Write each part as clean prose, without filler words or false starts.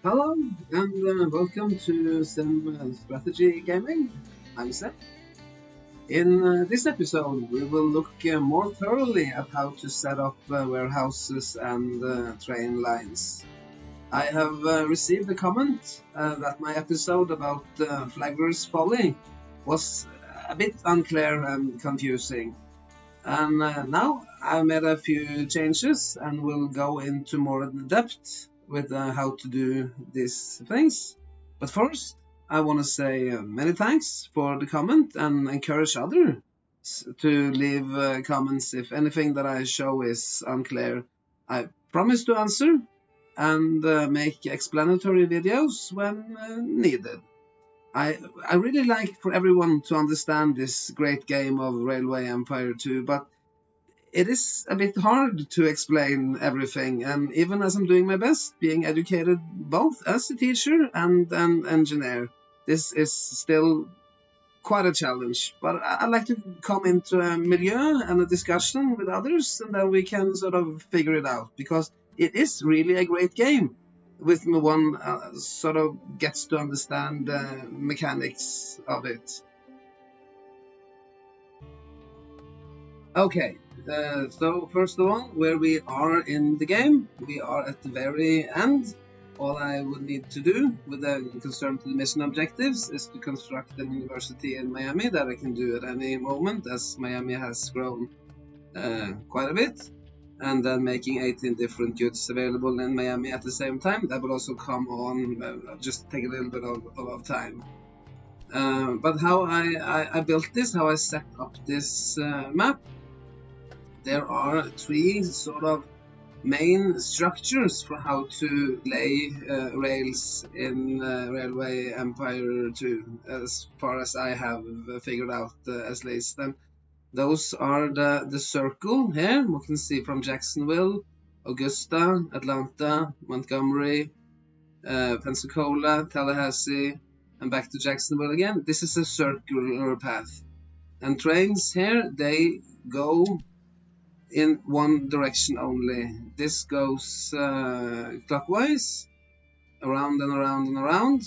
Hello and welcome to some strategy gaming. I'm Seth. In this episode, we will look more thoroughly at how to set up warehouses and train lines. I have received a comment that my episode about Flagler's Folly was a bit unclear and confusing. And now I've made a few changes and will go into more depth with how to do these things. But first, I want to say many thanks for the comment and encourage others to leave comments if anything that I show is unclear. I promise to answer and make explanatory videos when needed. I really like for everyone to understand this great game of Railway Empire 2, but it is a bit hard to explain everything, and even as I'm doing my best, being educated both as a teacher and an engineer, this is still quite a challenge. But I'd like to come into a milieu and a discussion with others, and then we can sort of figure it out, because it is really a great game with one sort of gets to understand the mechanics of it. Okay, so first of all, where we are in the game, we are at the very end. All I would need to do with the concern to the mission objectives is to construct an university in Miami that I can do at any moment, as Miami has grown quite a bit, and then making 18 different goods available in Miami at the same time. That will also come on, just take a little bit of time. But how I built this, how I set up this map, there are three sort of main structures for how to lay rails in Railway Empire 2, as far as I have figured out at least. And those are the circle here, we can see from Jacksonville, Augusta, Atlanta, Montgomery, Pensacola, Tallahassee, and back to Jacksonville again. This is a circular path. And trains here, they go in one direction only. This goes clockwise, around and around and around,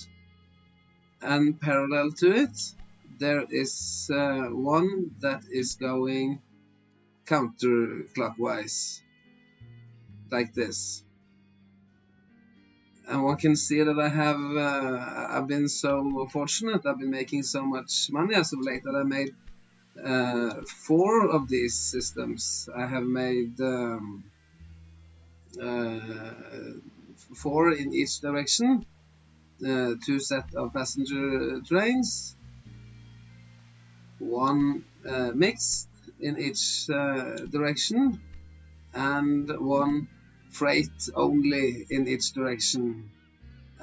and parallel to it, there is one that is going counterclockwise, like this. And one can see that I've been so fortunate, I've been making so much money as of late that I made 4 of these systems. I have made 4 in each direction, 2 set of passenger trains, 1 mixed in each direction, and 1 freight only in each direction.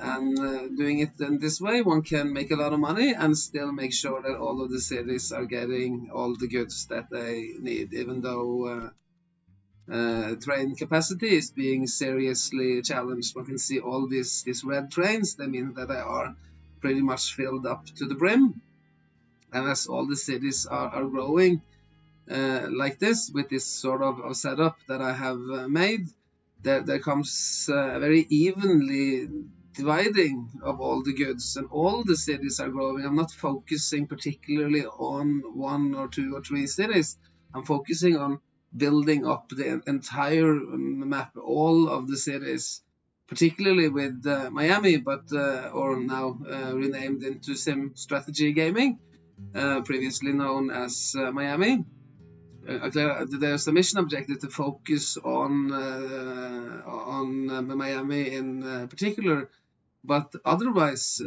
And doing it in this way, one can make a lot of money and still make sure that all of the cities are getting all the goods that they need, even though train capacity is being seriously challenged. One can see all these red trains. They mean that they are pretty much filled up to the brim. And as all the cities are growing like this, with this sort of setup that I have made, there comes a very evenly dividing of all the goods, and all the cities are growing. I'm not focusing particularly on 1 or 2 or 3 cities. I'm focusing on building up the entire map, all of the cities, particularly with Miami, but or now renamed into Sim Strategy Gaming, previously known as Miami. There's a mission objective to focus on Miami in particular, but otherwise,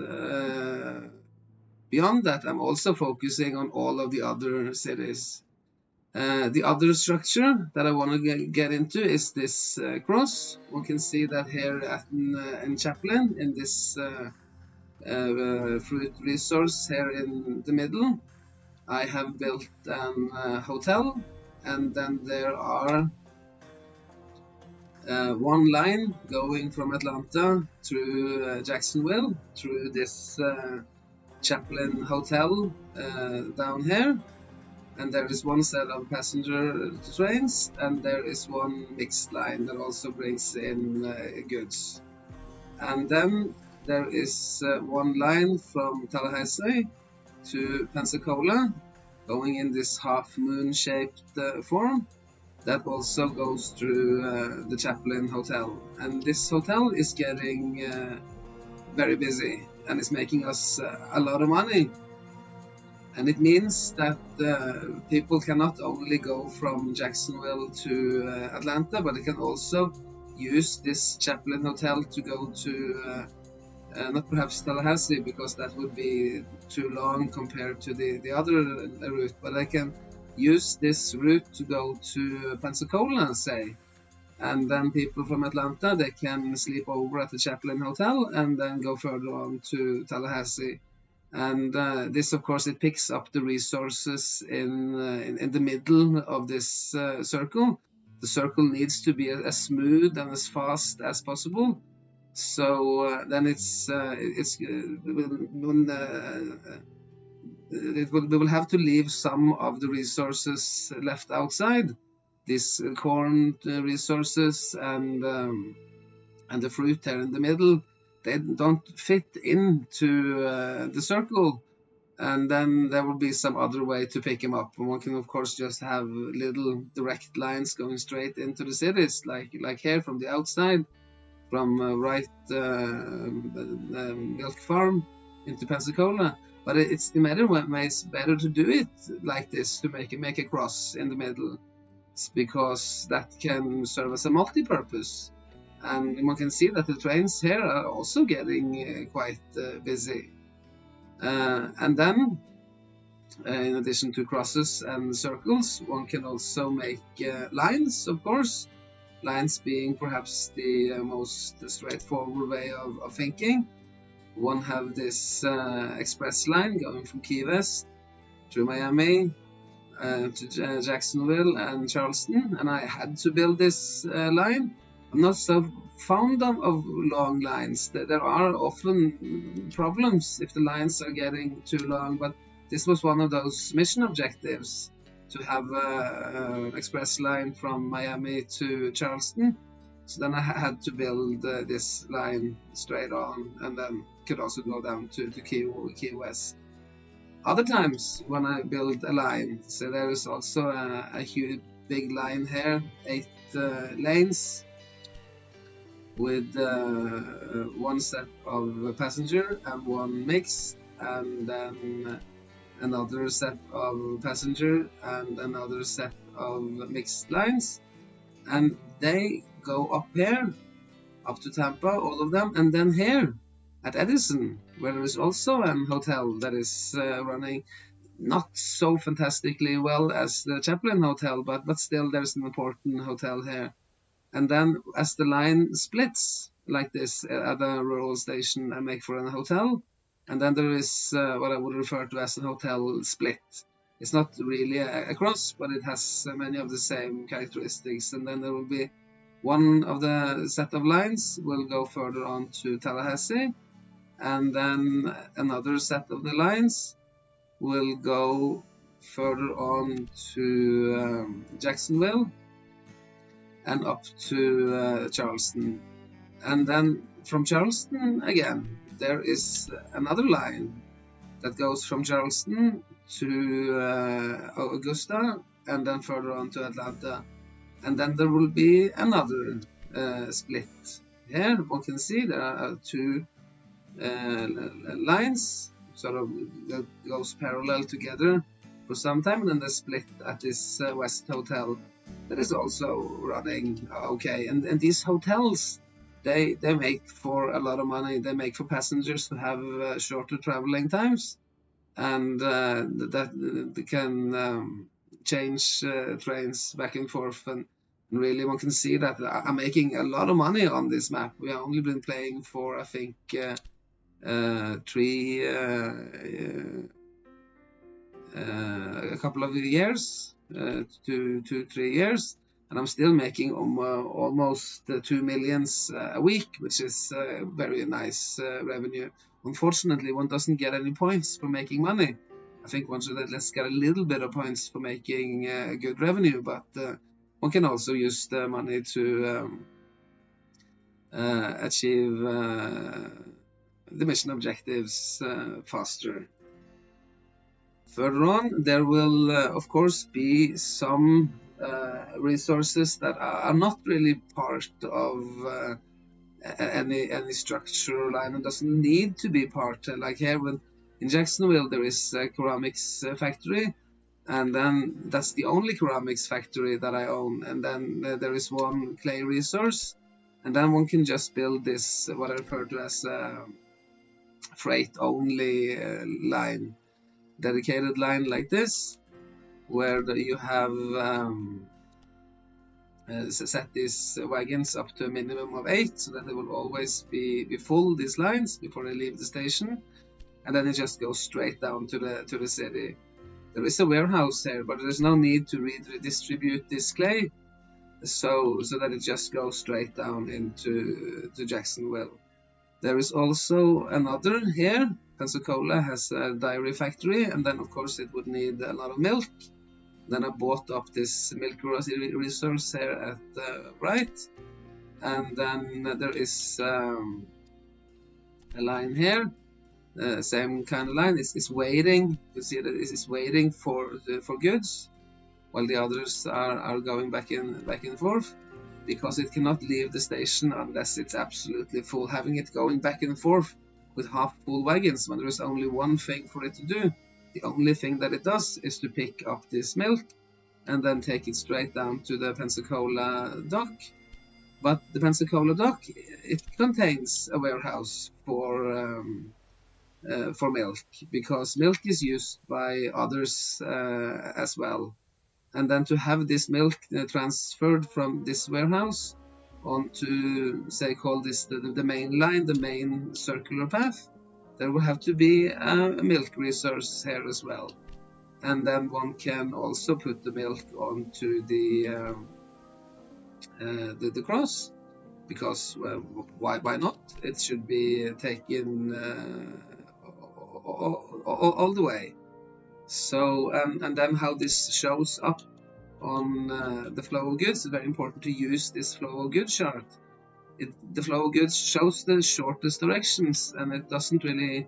beyond that, I'm also focusing on all of the other cities. The other structure that I want to get into is this cross. We can see that here in Chaplin, in this fruit resource here in the middle, I have built a hotel, and then there are 1 line going from Atlanta through Jacksonville, through this Chaplin Hotel down here. And there is 1 set of passenger trains, and there is 1 mixed line that also brings in goods. And then there is one line from Tallahassee to Pensacola, going in this half-moon shaped form that also goes through the Chaplin Hotel. And this hotel is getting very busy and is making us a lot of money. And it means that people cannot only go from Jacksonville to Atlanta, but they can also use this Chaplin Hotel to go to not perhaps Tallahassee, because that would be too long compared to the other route, but I can use this route to go to Pensacola, say, and then people from Atlanta, they can sleep over at the Chaplin Hotel and then go further on to Tallahassee. And this, of course, it picks up the resources in the middle of this circle. The circle needs to be as smooth and as fast as possible. So then we will have to leave some of the resources left outside. These corn resources and the fruit there in the middle, they don't fit into the circle. And then there will be some other way to pick them up. And one can, of course, just have little direct lines going straight into the cities, like here from the outside, from Wright Milk Farm into Pensacola. But it's in many ways better to do it like this, to make a cross in the middle, because that can serve as a multi-purpose. And one can see that the trains here are also getting quite busy. And then, in addition to crosses and circles, one can also make lines, of course. Lines being perhaps the most straightforward way of thinking. One have this express line going from Key West through Miami to Jacksonville and Charleston, and I had to build this line. I'm not so fond of long lines. There are often problems if the lines are getting too long, but this was one of those mission objectives, to have an express line from Miami to Charleston. So then I had to build this line straight on, and then could also go down to Key West. Other times when I build a line, so there is also a huge big line here, 8 lanes, with one set of passenger and one mixed, and then another set of passenger and another set of mixed lines. And they go up here, up to Tampa, all of them, and then here at Edison, where there is also a hotel that is running not so fantastically well as the Chaplin Hotel, but still there's an important hotel here. And then as the line splits like this at a rural station, I make for a hotel. And then there is what I would refer to as a hotel split. It's not really a cross, but it has many of the same characteristics. And then there will be one of the set of lines will go further on to Tallahassee, and then another set of the lines will go further on to Jacksonville and up to Charleston. And then from Charleston again, there is another line that goes from Charleston to Augusta and then further on to Atlanta. And then there will be another split. Here one can see there are 2 lines sort of that goes parallel together for some time, and then they split at this West Hotel that is also running okay. And these hotels, they make for a lot of money. They make for passengers to have shorter traveling times, and that they can change trains back and forth. And really one can see that I'm making a lot of money on this map. We have only been playing for, I think, 3 a couple of years, 2-3 years, and I'm still making almost 2 million a week, which is very nice revenue. Unfortunately, one doesn't get any points for making money. I think one should at least get a little bit of points for making good revenue, but one can also use the money to achieve the mission objectives faster. Further on, there will of course be some resources that are not really part of any structural line and doesn't need to be part. Like here in Jacksonville, there is a ceramics factory, and then that's the only ceramics factory that I own. And then there is one clay resource, and then one can just build this what I refer to as a freight only line, dedicated line like this, where you have set these wagons up to a minimum of 8, so that they will always be full, these lines, before they leave the station, and then it just goes straight down to the city. There is a warehouse here, but there's no need to redistribute this clay, so that it just goes straight down into Jacksonville. There is also another here. Pensacola has a dairy factory, and then of course it would need a lot of milk. Then I bought up this milk resource here at the right, and then there is a line here, same kind of line. It's waiting. You see that it's waiting for goods, while the others are going back and forth, because it cannot leave the station unless it's absolutely full. Having it going back and forth with half full wagons when there is only one thing for it to do. The only thing that it does is to pick up this milk and then take it straight down to the Pensacola dock. But the Pensacola dock, it contains a warehouse for milk, because milk is used by others as well. And then to have this milk transferred from this warehouse onto, say, call this the main line, the main circular path, there will have to be a milk resource here as well. And then one can also put the milk onto the cross, because why not? It should be taken all the way. So and then how this shows up on the flow of goods, it's very important to use this flow of goods chart. The flow of goods shows the shortest directions, and it doesn't really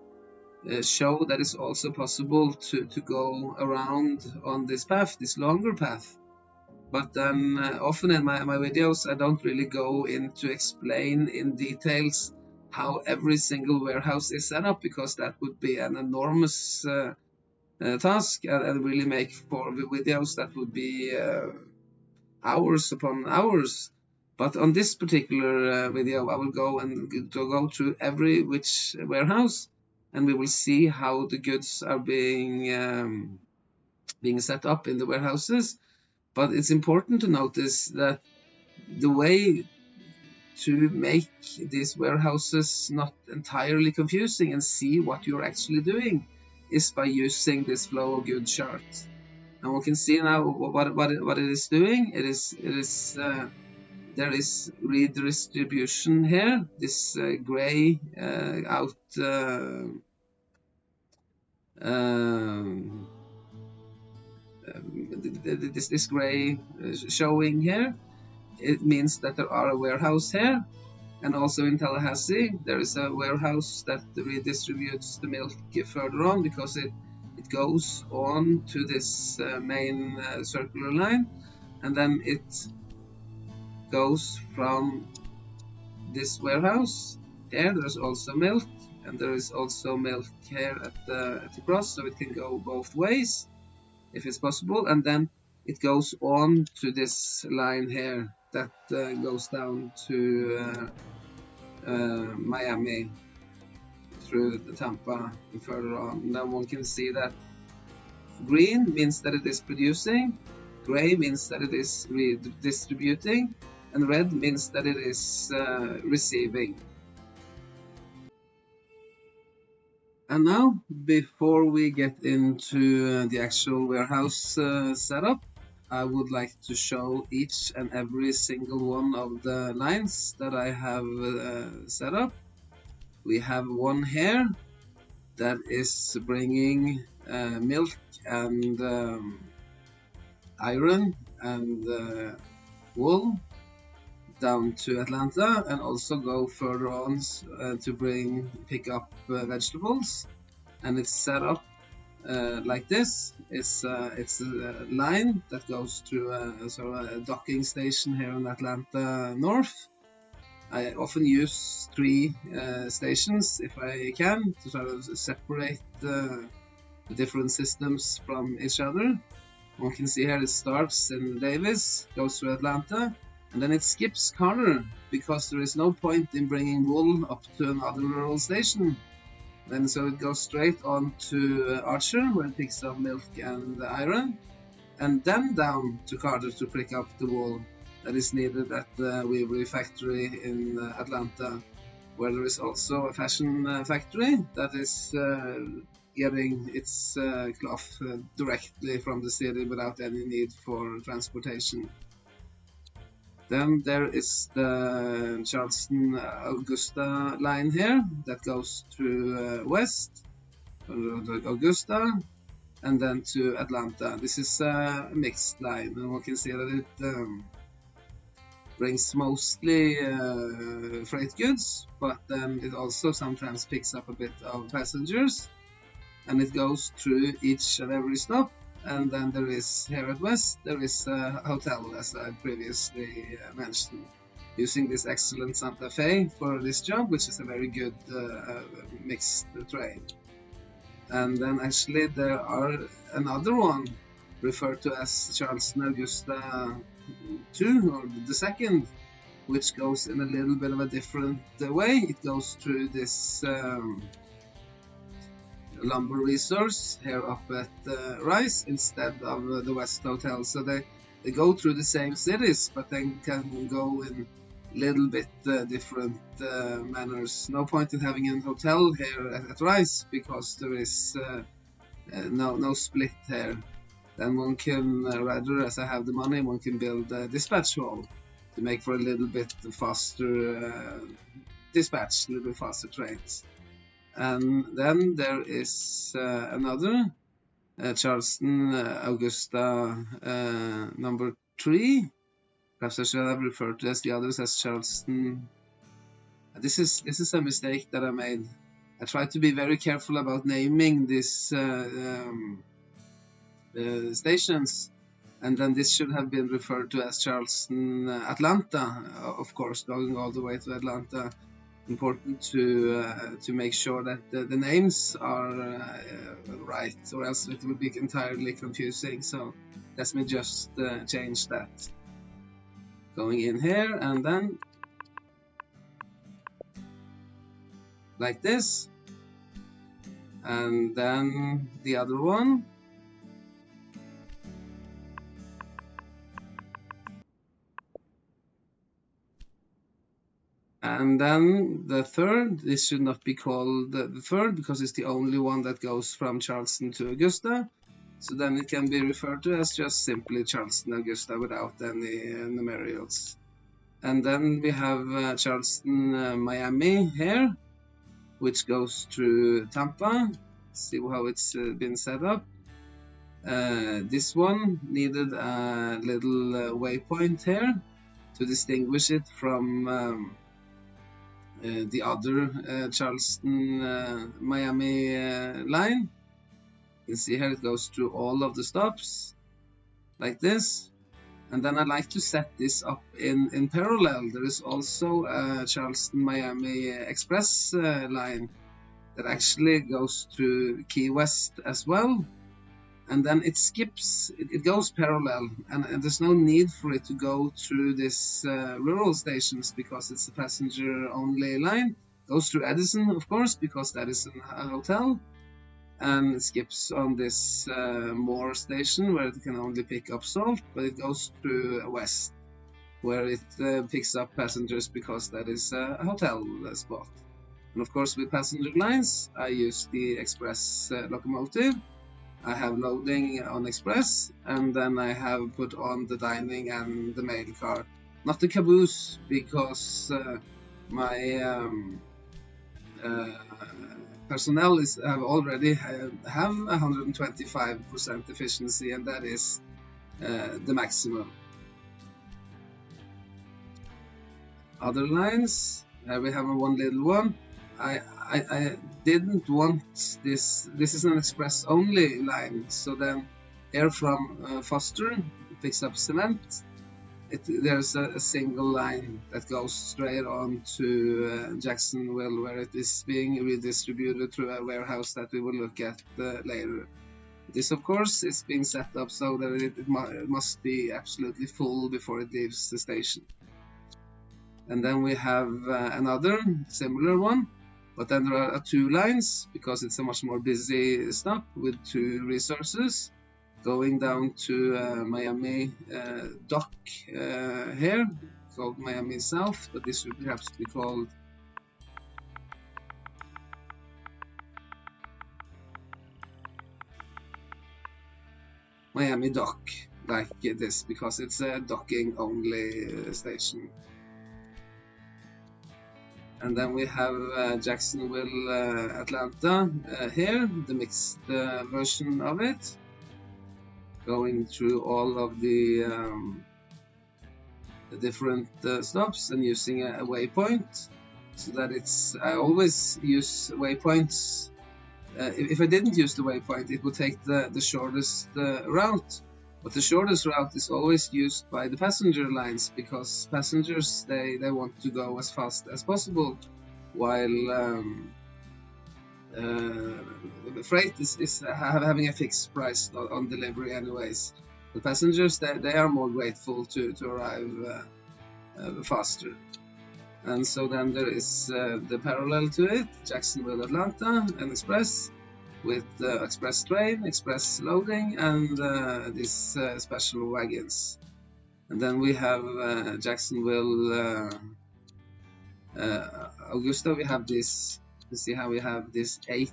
show that it's also possible to go around on this path, this longer path. But then often in my videos I don't really go in to explain in details how every single warehouse is set up, because that would be an enormous task, and really make for videos that would be hours upon hours. But on this particular video I will go through every which warehouse, and we will see how the goods are being set up in the warehouses. But it's important to notice that the way to make these warehouses not entirely confusing and see what you're actually doing is by using this flow of goods chart. And we can see now what it is doing. There is redistribution here. This gray out this gray showing here. It means that there are a warehouse here. And also in Tallahassee, there is a warehouse that redistributes the milk further on, because it goes on to this main circular line, and then it goes from this warehouse. Here there's also milk, and there is also milk here at the cross, so it can go both ways if it's possible. And then it goes on to this line here that goes down to Miami through the Tampa and further on. Now one can see that green means that it is producing, gray means that it is redistributing, and red means that it is receiving. And now, before we get into the actual warehouse setup, I would like to show each and every single one of the lines that I have set up. We have one here that is bringing milk and iron and wool down to Atlanta and also go further on to pick up vegetables. And it's set up like this. It's a line that goes to a docking station here in Atlanta North. I often use 3 stations if I can to sort of separate the different systems from each other. One can see here it starts in Davis, goes to Atlanta, and then it skips Carter because there is no point in bringing wool up to another rural station. Then so it goes straight on to Archer, where it picks up milk and iron, and then down to Carter to pick up the wool that is needed at the weavery factory in Atlanta, where there is also a fashion factory that is getting its cloth directly from the city without any need for transportation. Then there is the Charleston Augusta line here that goes to west, Augusta, and then to Atlanta. This is a mixed line, and one can see that it brings mostly freight goods, but then it also sometimes picks up a bit of passengers, and it goes through each and every stop. And then there is, here at West, there is a hotel, as I previously mentioned, using this excellent Santa Fe for this job, which is a very good mixed train. And then actually there are another one referred to as Charleston Augusta 2, or the second, which goes in a little bit of a different way. It goes through this lumber resource here up at Rice instead of the West Hotel. So they go through the same cities, but then can go in little bit different manners. No point in having a hotel here at Rice because there is no split here. Then one can rather, as I have the money, one can build a dispatch hall to make for a little bit faster dispatch, a little bit faster trains. And then there is another Charleston Augusta number 3. Perhaps I should have referred to as the others as Charleston. This is a mistake that I made. I tried to be very careful about naming these stations, and then this should have been referred to as Charleston Atlanta, of course, going all the way to Atlanta. Important to make sure that the names are right, or else it would be entirely confusing. So let me just change that. Going in here and then like this, and then the other one. And then the third, this should not be called the third because it's the only one that goes from Charleston to Augusta. So then it can be referred to as just simply Charleston Augusta without any numerals. And then we have Charleston Miami here, which goes through Tampa. See how it's been set up. This one needed a little waypoint here to distinguish it from the other Charleston Miami line. You can see here it goes through all of the stops like this, and then I like to set this up in parallel. There is also a Charleston Miami Express line that actually goes through Key West as well, and then it skips, it goes parallel, and there's no need for it to go through this rural stations because it's a passenger only line. It goes through Edison, of course, because that is a hotel, and it skips on this Moore station where it can only pick up salt, but it goes through West where it picks up passengers because that is a hotel spot. And of course with passenger lines I use the express locomotive. I have loading on express, and then I have put on the dining and the mail car. Not the caboose, because my personnel have already have 125% efficiency, and that is the maximum. other lines. We have one little one. I didn't want this. This is an express only line. So then here from Foster picks up cement. There's a single line that goes straight on to Jacksonville, where it is being redistributed through a warehouse that we will look at later. This, of course, is being set up so that it must be absolutely full before it leaves the station. And then we have another similar one, but then there are two lines because it's a much more busy stop with two resources going down to Miami dock here, called Miami South, but this should perhaps be called Miami Dock, like this, because it's a docking only station. And then we have Jacksonville, Atlanta here, the mixed version of it, going through all of the different stops and using a waypoint, so that it's, I always use waypoints. If I didn't use the waypoint, it would take the shortest route. But the shortest route is always used by the passenger lines, because passengers, they want to go as fast as possible, while freight is having a fixed price on delivery anyways. The passengers, they are more grateful to arrive faster. And so then there is the parallel to it, Jacksonville, Atlanta, an express with express train, express loading, and these special wagons. And then we have Jacksonville, Augusta. We have this, you see how we have these 8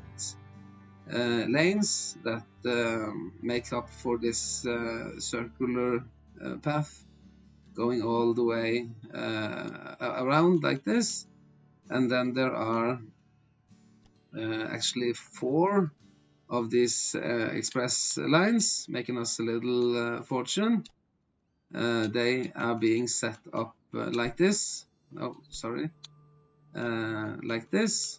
lanes that make up for this circular path going all the way around like this. And then there are actually 4 of these express lines, making us a little fortune. They are being set up like this. Oh, sorry. Like this.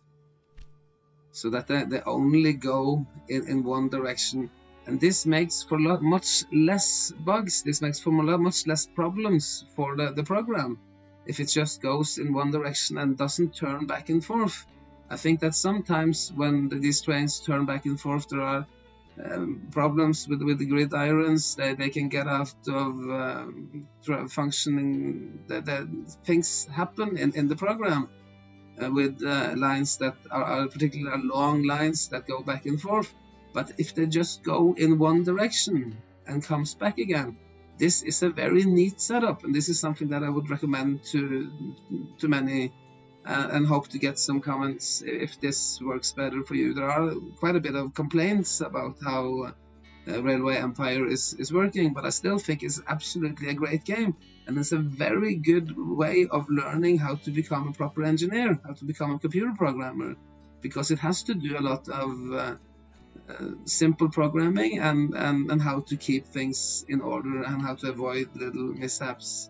So that they only go in one direction. And this makes for much less bugs. This makes for much less problems for the program if it just goes in one direction and doesn't turn back and forth. I think that sometimes when these trains turn back and forth, there are problems with the grid irons. They can get out of functioning. That things happen in the program with lines that are particularly long lines that go back and forth. But if they just go in one direction and comes back again, this is a very neat setup, and this is something that I would recommend to many, and hope to get some comments if this works better for you. There are quite a bit of complaints about how Railway Empire is working, but I still think it's absolutely a great game, and it's a very good way of learning how to become a proper engineer, how to become a computer programmer, because it has to do a lot of simple programming and how to keep things in order and how to avoid little mishaps.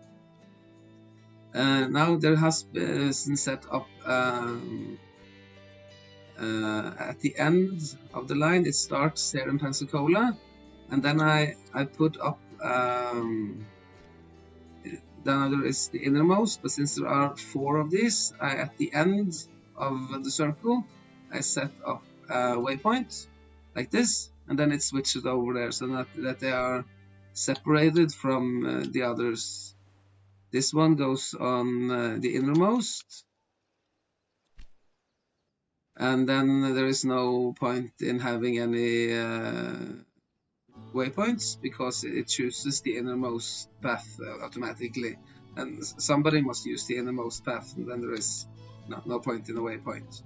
Now there has been set up at the end of the line. It starts here in Pensacola, and then I put up then there is the innermost, but since there are 4 of these, at the end of the circle I set up a waypoint like this, and then it switches over there so that they are separated from the others. This one goes on the innermost, and then there is no point in having any waypoints because it chooses the innermost path automatically, and somebody must use the innermost path, and then there is no point in a waypoint.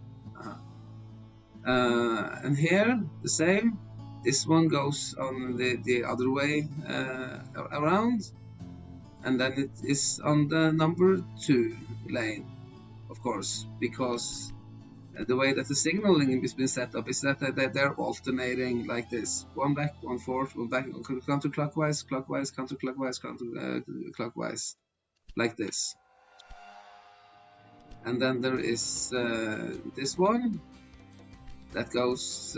And here the same. This one goes on the other way around, and then it is on the number 2 lane, of course, because the way that the signaling has been set up is that they're alternating like this: one back, one forth, one back, counterclockwise, clockwise, counterclockwise, counterclockwise, like this. And then there is this one that goes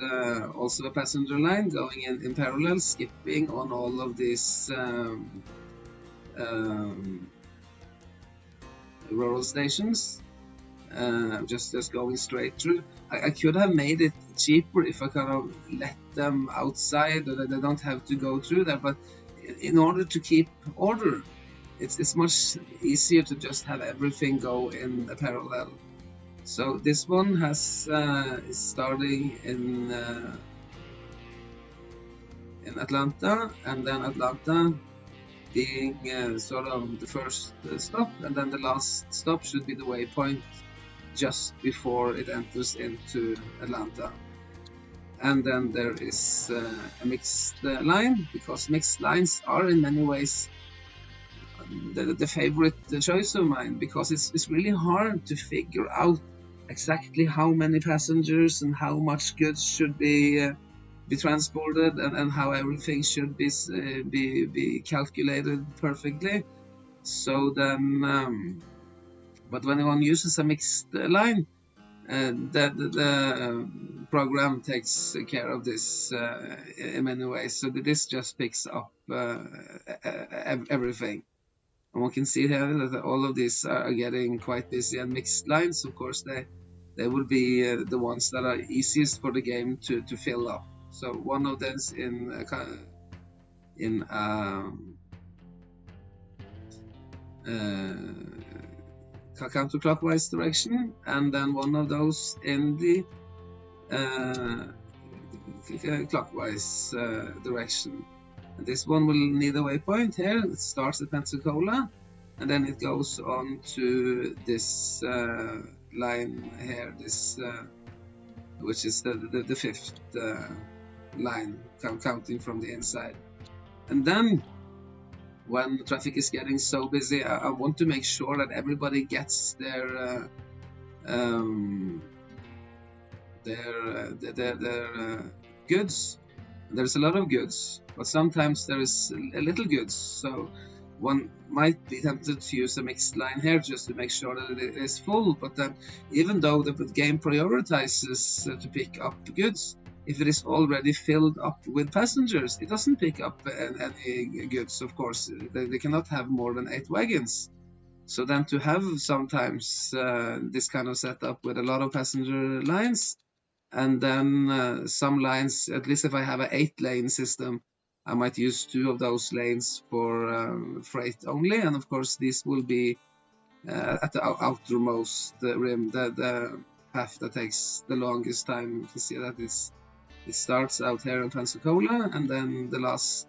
also a passenger line going in parallel, skipping on all of these rural stations, just going straight through. I could have made it cheaper if I kind of let them outside, or that they don't have to go through there, but in order to keep order, it's much easier to just have everything go in a parallel. So this one has is starting in Atlanta, and then Atlanta being sort of the first stop, and then the last stop should be the waypoint just before it enters into Atlanta. And then there is a mixed line, because mixed lines are in many ways the favorite choice of mine, because it's really hard to figure out exactly how many passengers and how much goods should be transported, and how everything should be calculated perfectly. So then, but when one uses a mixed line, the program takes care of this in many ways. So this just picks up everything. And one can see here that all of these are getting quite busy, and mixed lines, of course, they will be the ones that are easiest for the game to fill up. So one of them in counterclockwise direction, and then one of those in the clockwise direction. And this one will need a waypoint here. It starts at Pensacola, and then it goes on to this line here, this which is the fifth line, counting from the inside. And then when traffic is getting so busy, I want to make sure that everybody gets their goods. There's a lot of goods, but sometimes there is a little goods, so one might be tempted to use a mixed line here just to make sure that it is full. But then, even though the game prioritizes to pick up goods, if it is already filled up with passengers, it doesn't pick up any goods. Of course, they cannot have more than 8 wagons. So then, to have sometimes this kind of setup with a lot of passenger lines, and then some lines, at least if I have an 8-lane system, I might use 2 of those lanes for freight only. And of course, these will be at the outermost rim, the path that takes the longest time. You can see that it starts out here in Pensacola, and then the last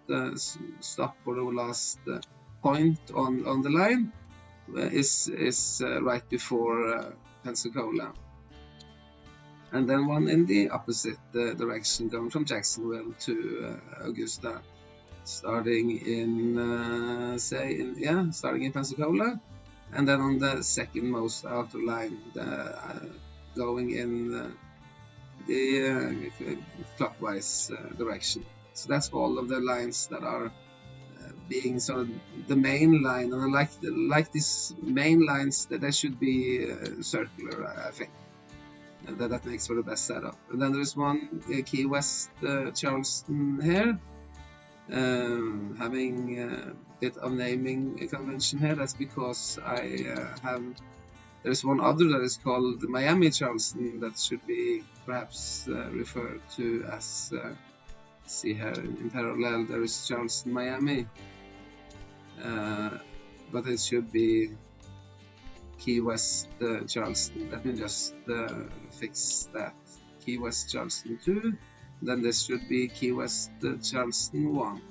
stop, or the last point on the line is right before Pensacola. And then one in the opposite direction, going from Jacksonville to Augusta, starting in starting in Pensacola, and then on the second most outer line, going in the clockwise direction. So that's all of the lines that are being sort of the main line, and I like these main lines that they should be circular, I think. That makes for the best setup. And then there's one Key West Charleston here, having a bit of naming convention here. That's because there's one other that is called Miami Charleston that should be perhaps referred to as, see here in parallel, there is Charleston, Miami, but it should be Key West Charleston. Let me just fix that. Key West Charleston 2. Then this should be Key West Charleston 1.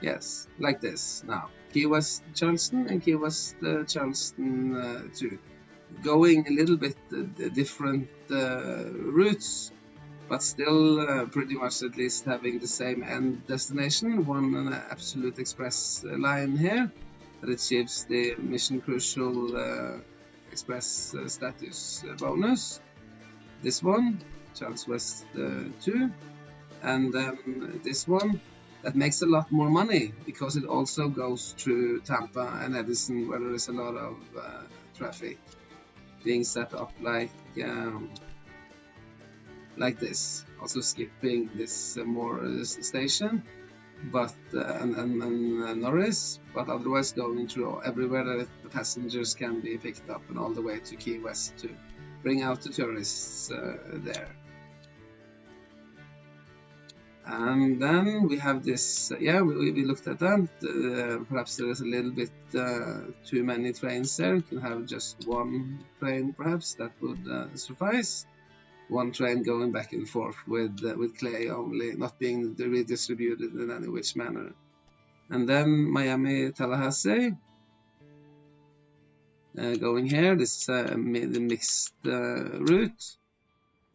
Yes, like this. Now, Key West Charleston and Key West Charleston 2. Going a little bit different routes, but still pretty much at least having the same end destination. One an absolute express line here that achieves the mission crucial express status bonus. This one, Charles West 2, and then this one that makes a lot more money because it also goes through Tampa and Edison, where there is a lot of traffic being set up like this, also skipping this station, but and Norris, but otherwise going through everywhere that the passengers can be picked up and all the way to Key West to bring out the tourists there. And then we have this, we looked at that. Perhaps there is a little bit too many trains there. We can have just one train, perhaps, that would suffice. One train going back and forth with clay only, not being redistributed in any which manner. And then Miami, Tallahassee. Going here, this is a mixed route.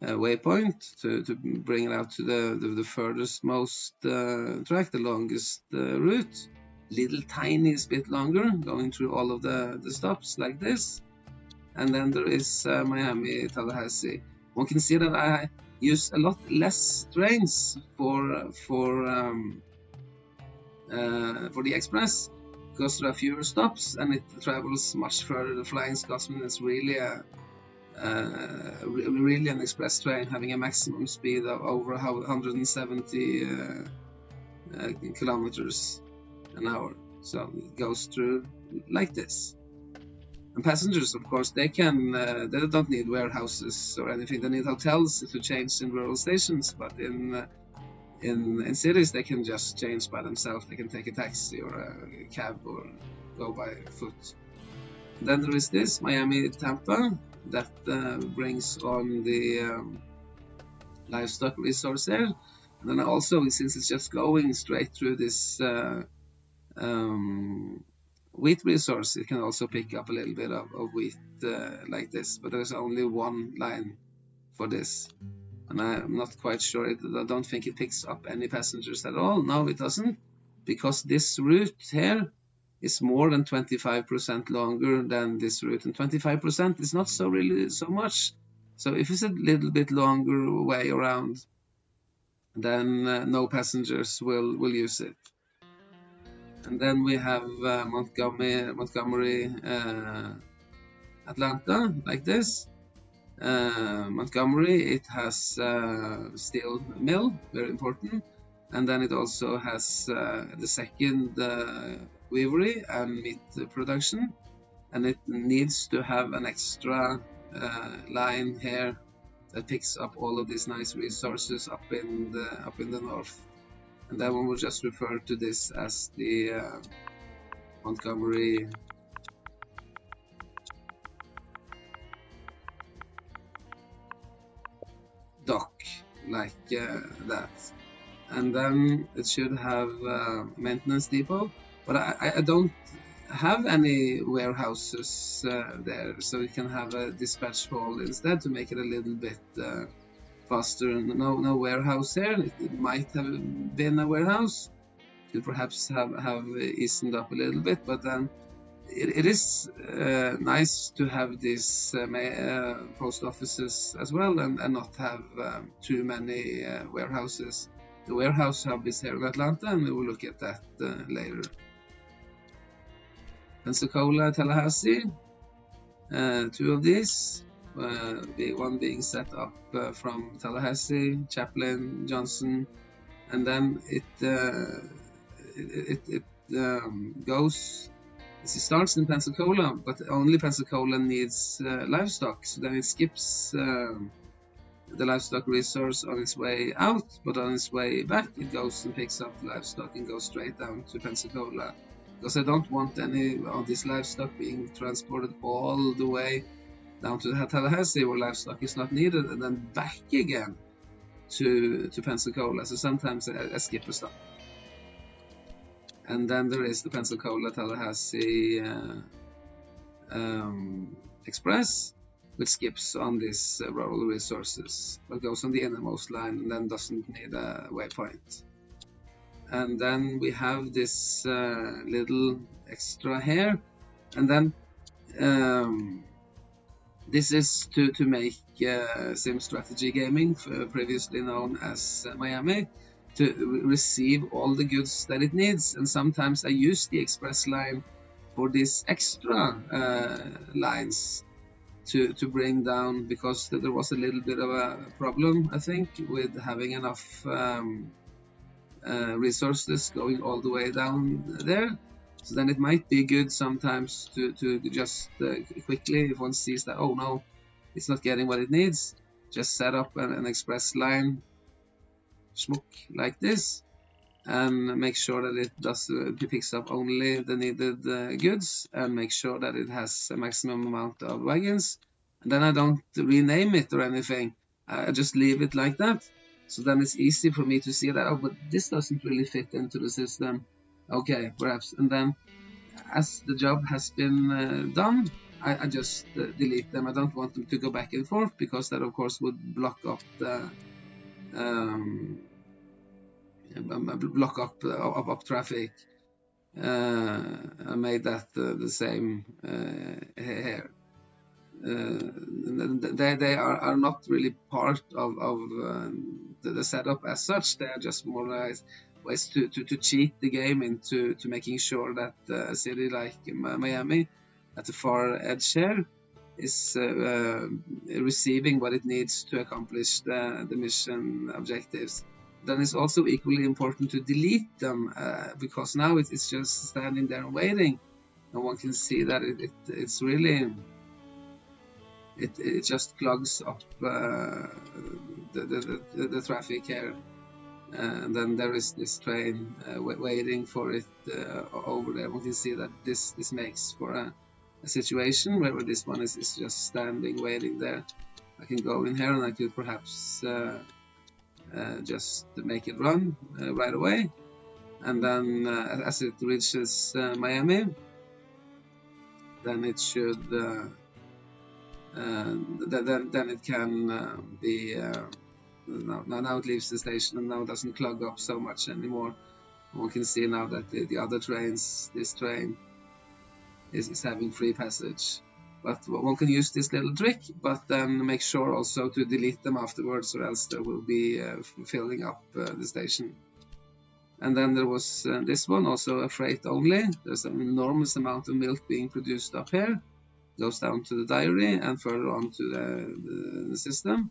Waypoint to bring it out to the furthest most track, the longest route. Little tiny bit longer, going through all of the stops like this. And then there is Miami, Tallahassee. One can see that I use a lot less trains for the express because there are fewer stops and it travels much further. The Flying Scotsman is really really an express train having a maximum speed of over 170 kilometers an hour. So it goes through like this. And passengers, of course, they don't need warehouses or anything. They need hotels to change in rural stations, but in cities they can just change by themselves. They can take a taxi or a cab or go by foot. Then there is this Miami, Tampa, that brings on the livestock resource there. And then also, since it's just going straight through this wheat resource, it can also pick up a little bit of wheat like this, but there's only one line for this. And I'm not quite sure, I don't think it picks up any passengers at all. No, it doesn't, because this route here is more than 25% longer than this route, and 25% is not really so much. So if it's a little bit longer way around, then no passengers will use it. And then we have Montgomery, Atlanta, like this. Montgomery, it has steel mill, very important, and then it also has the second weavery and meat production, and it needs to have an extra line here that picks up all of these nice resources up in the north. And then one will just refer to this as the Montgomery dock, like that. And then it should have maintenance depot, but I don't have any warehouses there, so we can have a dispatch hall instead to make it a little bit faster. No warehouse here. It might have been a warehouse. It could perhaps have eased up a little bit, but then it is nice to have these post offices as well, and not have too many warehouses. The warehouse hub is here in Atlanta, and we will look at that later. Pensacola, Tallahassee, two of these, one being set up from Tallahassee, Chaplin, Johnson, and then it goes. It starts in Pensacola, but only Pensacola needs livestock, so then it skips the livestock resource on its way out, but on its way back it goes and picks up livestock and goes straight down to Pensacola, because I don't want any of this livestock being transported all the way down to Tallahassee where livestock is not needed, and then back again to Pensacola. So sometimes I skip a stop. And then there is the Pensacola Tallahassee Express, which skips on these rural resources, but goes on the innermost line and then doesn't need a waypoint. And then we have this little extra here, and then This is to make sim strategy gaming, previously known as Miami, to receive all the goods that it needs. And sometimes I use the express line for these extra lines to bring down, because there was a little bit of a problem, I think, with having enough resources going all the way down there. So then it might be good sometimes to just quickly, if one sees that, oh no, it's not getting what it needs, just set up an express line, schmuck, like this, and make sure that it picks up only the needed goods, and make sure that it has a maximum amount of wagons. And then I don't rename it or anything. I just leave it like that. So then it's easy for me to see that, oh, but this doesn't really fit into the system. Okay, perhaps. And then as the job has been done, I just delete them. I don't want them to go back and forth, because that of course would block up the traffic. I made that the same here. They are not really part of the setup as such. They are just more like ways to cheat the game into making sure that a city like Miami at the far edge here is receiving what it needs to accomplish the mission objectives. Then it's also equally important to delete them, because now it's just standing there and waiting, and one can see that it's really it just clogs up the traffic here. And then there is this train waiting for it over there. We can see that this makes for a situation where this one is just standing waiting there. I can go in here and I could perhaps just make it run right away, and then as it reaches Miami, then it should then it can be now it leaves the station and now doesn't clog up so much anymore. One can see now that the other trains, this train is having free passage. But one can use this little trick, but then make sure also to delete them afterwards, or else there will be filling up the station. And then there was this one, also a freight only. There's an enormous amount of milk being produced up here. Goes down to the dairy and further on to the system.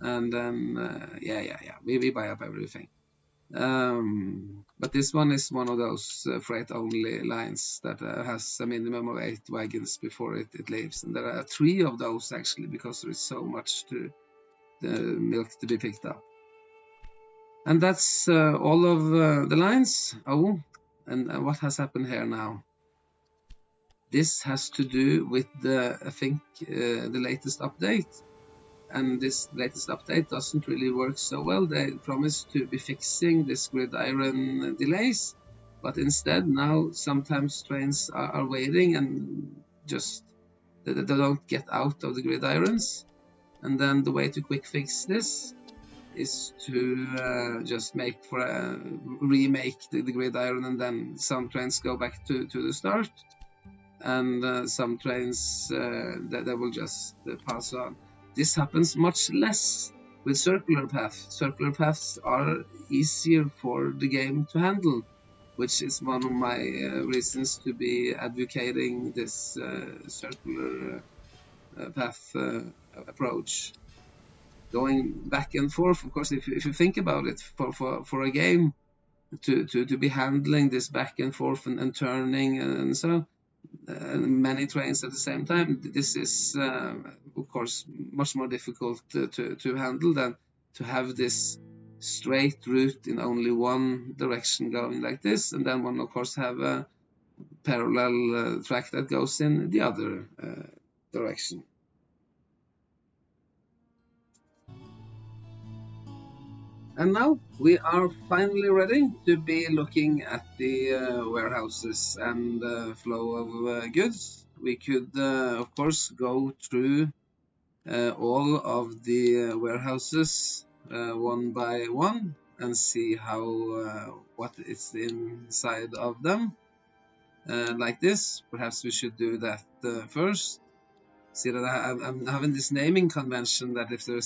And then, we buy up everything. But this one is one of those freight-only lines that has a minimum of 8 wagons before it leaves. And there are 3 of those, actually, because there is so much milk to be picked up. And that's all of the lines. Oh, and what has happened here now? This has to do with the latest update. And this latest update doesn't really work so well. They promised to be fixing this gridiron delays, but instead now sometimes trains are waiting and just they don't get out of the gridirons. And then the way to quick fix this is to just remake the gridiron, and then some trains go back to the start, and some trains they will just pass on. This happens much less with circular paths. Circular paths are easier for the game to handle, which is one of my reasons to be advocating this circular path approach. Going back and forth, of course, if you think about it, for a game to be handling this back and forth and turning and so many trains at the same time, this is of course much more difficult to handle than to have this straight route in only one direction going like this, and then one of course have a parallel track that goes in the other direction. And now we are finally ready to be looking at the warehouses and flow of goods. We could, of course, go through all of the warehouses one by one and see what is inside of them. Like this, perhaps we should do that first. See that I'm having this naming convention that if there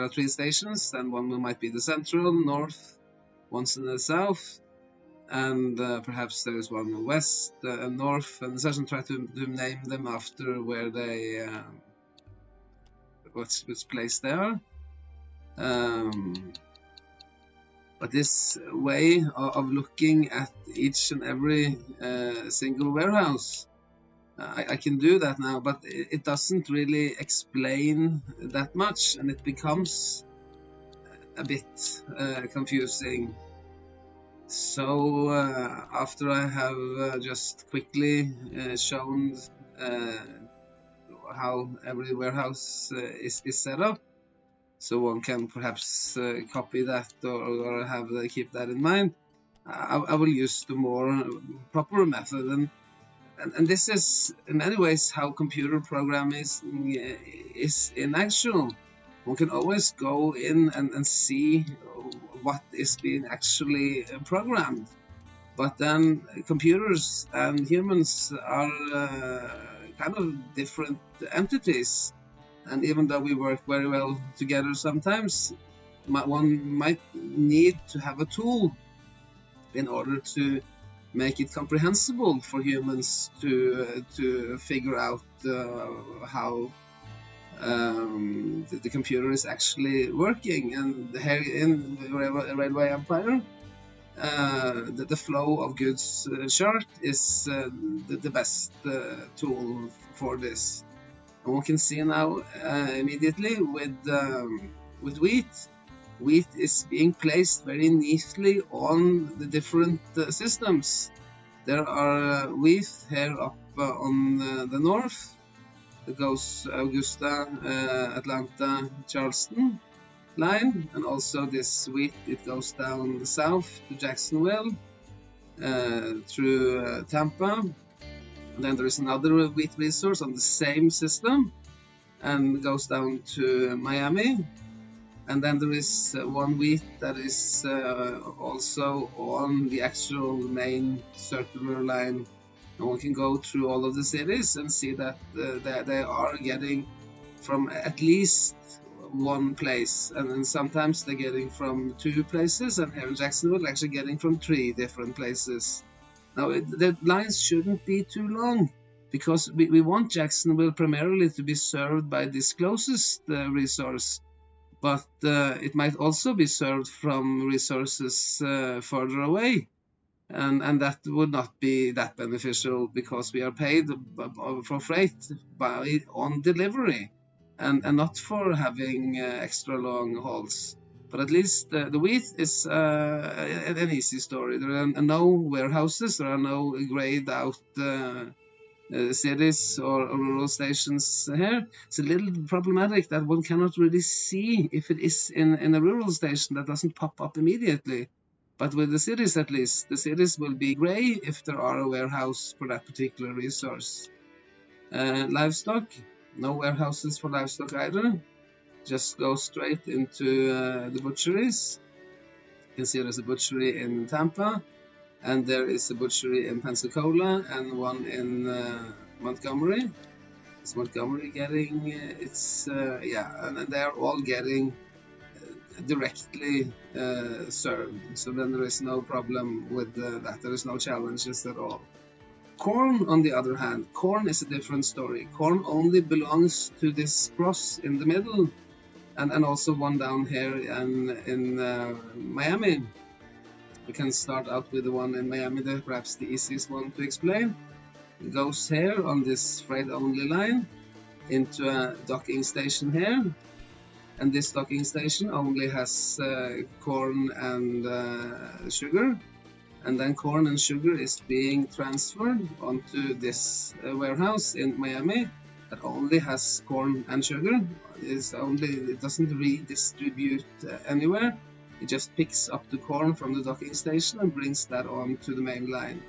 are 3 stations, then one might be the central, north, one's in the south, and perhaps there is one west and north, and such, and try to name them after where they, which place they are. But this way of looking at each and every single warehouse, I can do that now, but it doesn't really explain that much, and it becomes a bit confusing. So after I have just quickly shown how every warehouse is set up, so one can perhaps copy that or keep that in mind, I will use the more proper method. And this is in many ways how computer programming is in action. One can always go in and see what is being actually programmed. But then computers and humans are kind of different entities. And even though we work very well together sometimes, one might need to have a tool in order to make it comprehensible for humans to figure out how the computer is actually working. And here in the Railway Empire, the flow of goods chart is the best tool for this. And one can see now immediately with wheat. Wheat is being placed very neatly on the different systems. There are wheat here up on the north. It goes Augusta, Atlanta, Charleston line, and also this wheat, it goes down south to Jacksonville through Tampa. And then there is another wheat resource on the same system and goes down to Miami. And then there is one wheat that is also on the actual main circular line. And one can go through all of the cities and see that they are getting from at least one place. And then sometimes they're getting from 2 places. And here in Jacksonville, they're actually getting from 3 different places. Now, the lines shouldn't be too long, because we want Jacksonville primarily to be served by this closest resource. But it might also be served from resources further away. And that would not be that beneficial, because we are paid for freight on delivery and not for having extra long hauls. But at least the wheat is an easy story. There are no warehouses, there are no grayed out cities or rural stations here. It's a little problematic that one cannot really see if it is in a rural station. That doesn't pop up immediately. But with the cities, at least, the cities will be gray if there are a warehouse for that particular resource. Livestock, no warehouses for livestock either. Just go straight into the butcheries. You can see there's a butchery in Tampa, and there is a butchery in Pensacola and one in Montgomery. Is Montgomery getting and they are all getting directly served. So then there is no problem with that. There is no challenges at all. Corn, on the other hand, corn is a different story. Corn only belongs to this cross in the middle, and also one down here in Miami. We can start out with the one in Miami, perhaps the easiest one to explain. It goes here on this freight-only line into a docking station here. And this docking station only has corn and sugar. And then corn and sugar is being transferred onto this warehouse in Miami that only has corn and sugar. It doesn't redistribute anywhere. It just picks up the corn from the docking station and brings that on to the main line.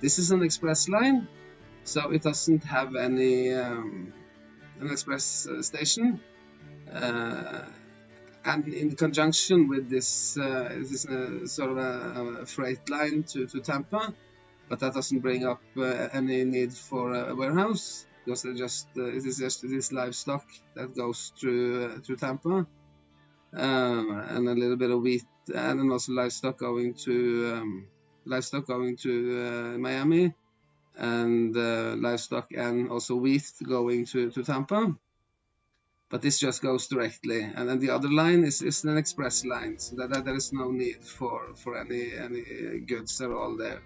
This is an express line, so it doesn't have any an express station. And in conjunction with this, sort of a freight line to Tampa, but that doesn't bring up any need for a warehouse. because it is just this livestock that goes through Tampa, and a little bit of wheat, and then also livestock going to Miami, and livestock and also wheat going to Tampa. But this just goes directly, and then the other line is an express line, so that there is no need for any goods at all there.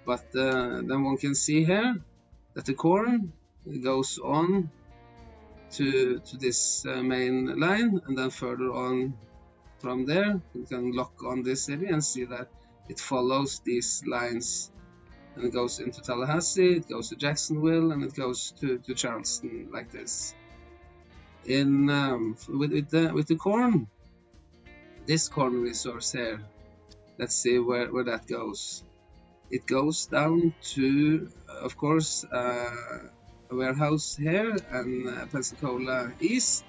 But then one can see here that the corn goes on to this main line, and then further on from there you can lock on this city and see that it follows these lines, and it goes into Tallahassee, it goes to Jacksonville, and it goes to Charleston like this. With the corn, this corn resource here, let's see where that goes. It goes down to, of course, a warehouse here and Pensacola East,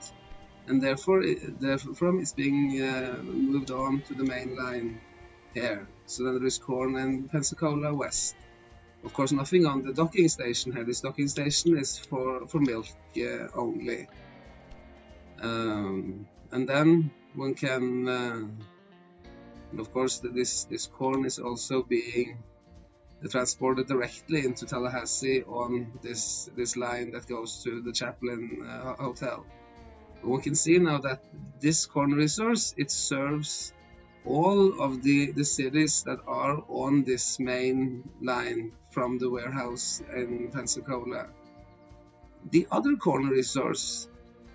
and therefore from it's being moved on to the main line here. So then there is corn in Pensacola West. Of course, nothing on the docking station here. This docking station is for milk only. And then one can, of course, this corn is also being transported directly into Tallahassee on this line that goes to the Chaplin Hotel. One can see now that this corn resource, it serves all of the cities that are on this main line from the warehouse in Pensacola. The other corn resource,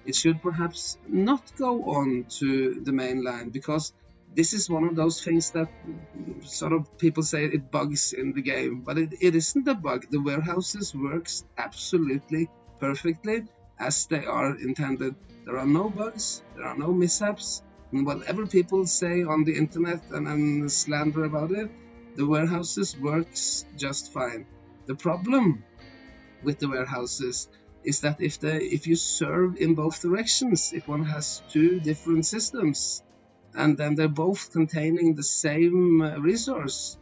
it should perhaps not go on to the main line, because this is one of those things that sort of people say it bugs in the game, but it isn't a bug. The warehouses works absolutely perfectly as they are intended. There are no bugs, there are no mishaps, and whatever people say on the internet and slander about it, the warehouses works just fine. The problem with the warehouses is that if you serve in both directions, if one has two different systems, and then they're both containing the same resource,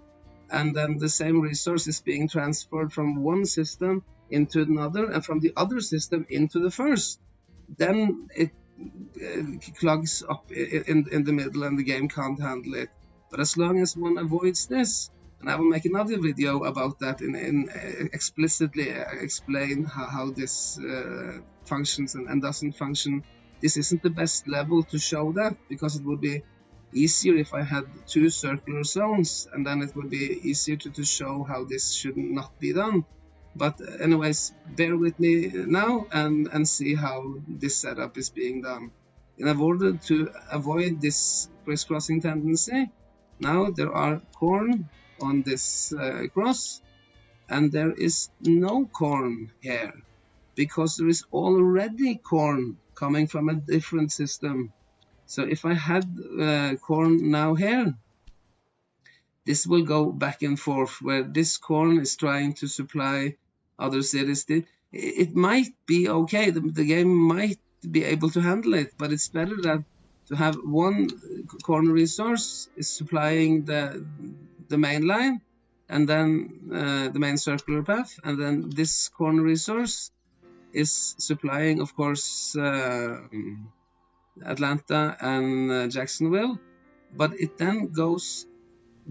and then the same resource is being transferred from one system into another, and from the other system into the first, then it clogs up in the middle, and the game can't handle it. But as long as one avoids this, and I will make another video about that in explicitly explain how this functions and doesn't function. This isn't the best level to show that, because it would be easier if I had two circular zones, and then it would be easier to show how this should not be done. But anyways, bear with me now and see how this setup is being done. In order to avoid this crisscrossing tendency, now there are corn on this cross, and there is no corn here, because there is already corn coming from a different system. So if I had corn now here, this will go back and forth, where this corn is trying to supply other cities. It might be okay, the game might be able to handle it, but it's better that to have one corn resource is supplying the main line, and then the main circular path, and then this corn resource is supplying, of course, Atlanta and Jacksonville, but it then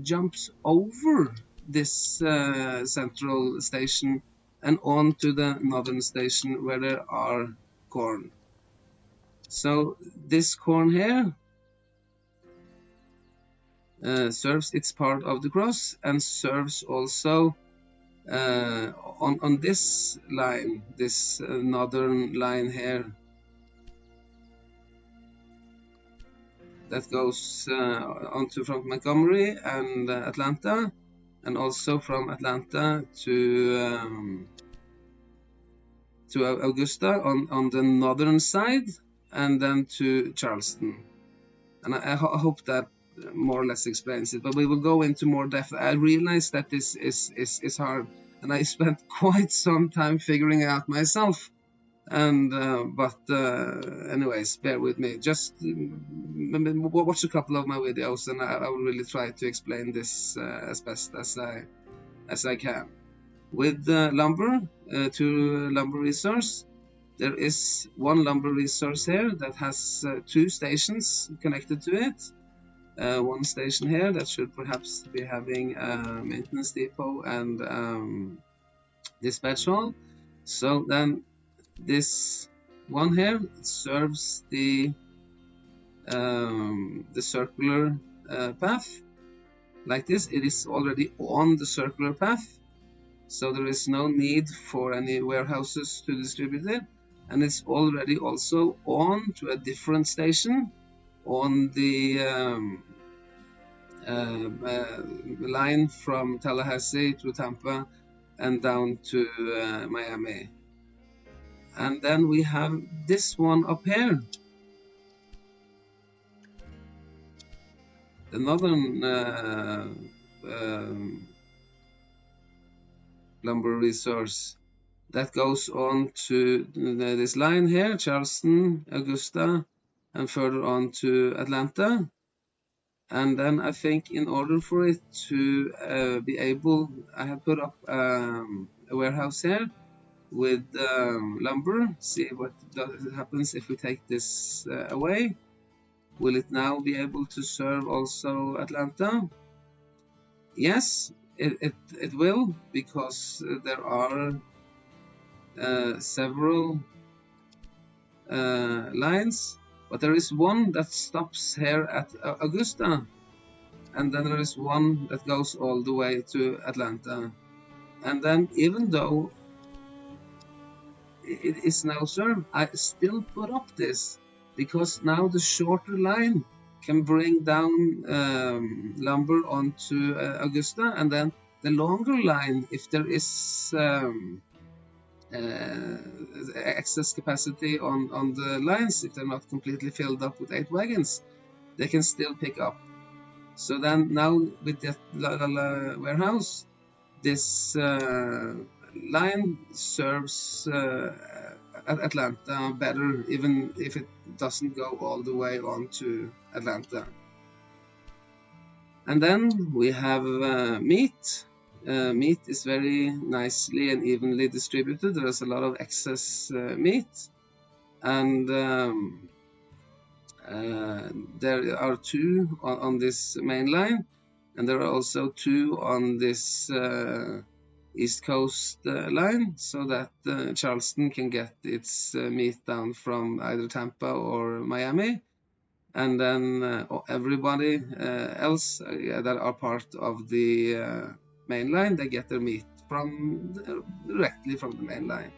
jumps over this central station and on to the northern station where there are corn. So this corn here serves its part of the cross, and serves also on this line, this northern line here, that goes onto from Montgomery and Atlanta, and also from Atlanta to Augusta on the northern side, and then to Charleston. And I hope that more or less explains it, but we will go into more depth. I realize that this is hard, and I spent quite some time figuring it out myself. And anyways, bear with me. Just watch a couple of my videos, and I will really try to explain this as best as I can. with the lumber, to lumber resource. There is one lumber resource here that has 2 stations connected to it. One station here that should perhaps be having a maintenance depot and dispatch hall. So then this one here serves the circular path. Like this, it is already on the circular path, so there is no need for any warehouses to distribute it, and it's already also on to a different station on the line from Tallahassee to Tampa and down to Miami. And then we have this one up here, the northern lumber resource that goes on to this line here, Charleston, Augusta, and further on to Atlanta. And then I think in order for it to be able, I have put up a warehouse here with lumber. See what happens if we take this away. Will it now be able to serve also Atlanta? Yes, it will, because there are several lines, but there is one that stops here at Augusta, and then there is one that goes all the way to Atlanta. And then even though it is now served, I still put up this, because now the shorter line can bring down lumber onto Augusta, and then the longer line, if there is excess capacity on the lines, if they're not completely filled up with 8 wagons, they can still pick up. So then now with that warehouse, this line serves Atlanta better, even if it doesn't go all the way on to Atlanta. And then we have meat. Meat is very nicely and evenly distributed. There is a lot of excess meat, and there are 2 on this main line, and there are also 2 on this East Coast line, so that Charleston can get its meat down from either Tampa or Miami, and then everybody else that are part of the main line, they get their meat directly from the main line.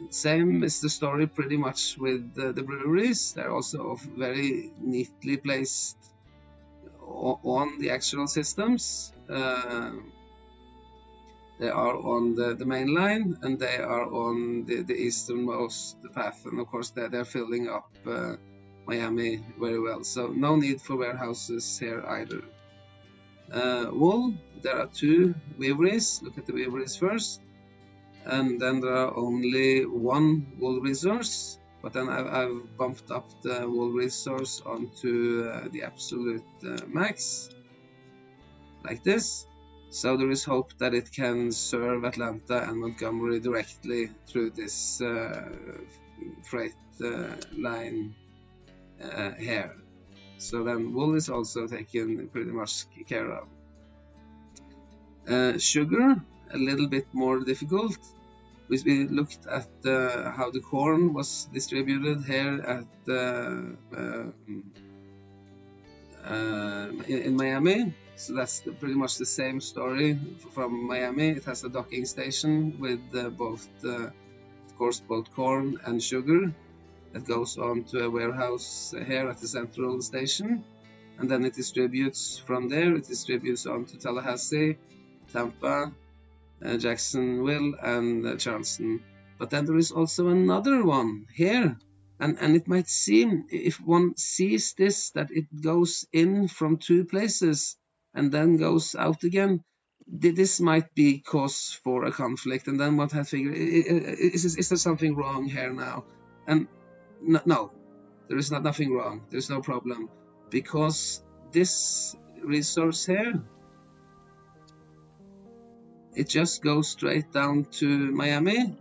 Same is the story pretty much with the breweries. They're also very neatly placed on the actual systems. They are on the main line, and they are on the easternmost path, and of course they're filling up Miami very well, so no need for warehouses here either. Wool, there are 2 weaveries. Look at the weaveries first, and then there are only 1 wool resource, but then I've bumped up the wool resource onto the absolute max, like this. So there is hope that it can serve Atlanta and Montgomery directly through this freight line here. So then wool is also taken pretty much care of. Sugar, a little bit more difficult. We looked at how the corn was distributed here at in Miami. So that's pretty much the same story from Miami. It has a docking station with both, of course, both corn and sugar that goes on to a warehouse here at the central station, and then it distributes from there. It distributes on to Tallahassee, Tampa, Jacksonville, and Charleston. But then there is also another one here, and it might seem, if one sees this, that it goes in from 2 places and then goes out again. This might be cause for a conflict, and then one has figured, is there something wrong here now? And no, there is nothing wrong. There's no problem, because this resource here it just goes straight down to Miami,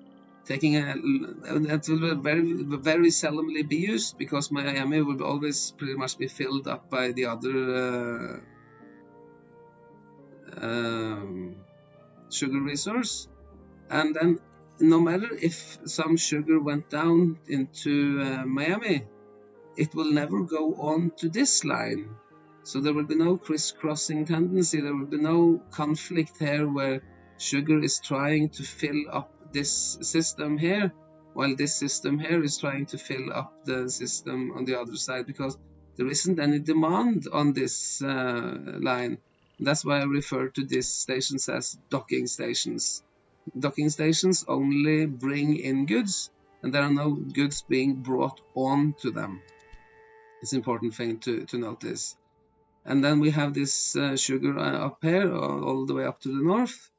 taking that will very seldomly be used, because Miami will always pretty much be filled up by the other sugar resource. And then no matter if some sugar went down into Miami, it will never go on to this line. So there will be no crisscrossing tendency, there will be no conflict here where sugar is trying to fill up this system here, while this system here is trying to fill up the system on the other side, because there isn't any demand on this line. That's why I refer to these stations as docking stations. Docking stations only bring in goods, and there are no goods being brought on to them. It's an important thing to notice. And then we have this sugar up here, all the way up to the north,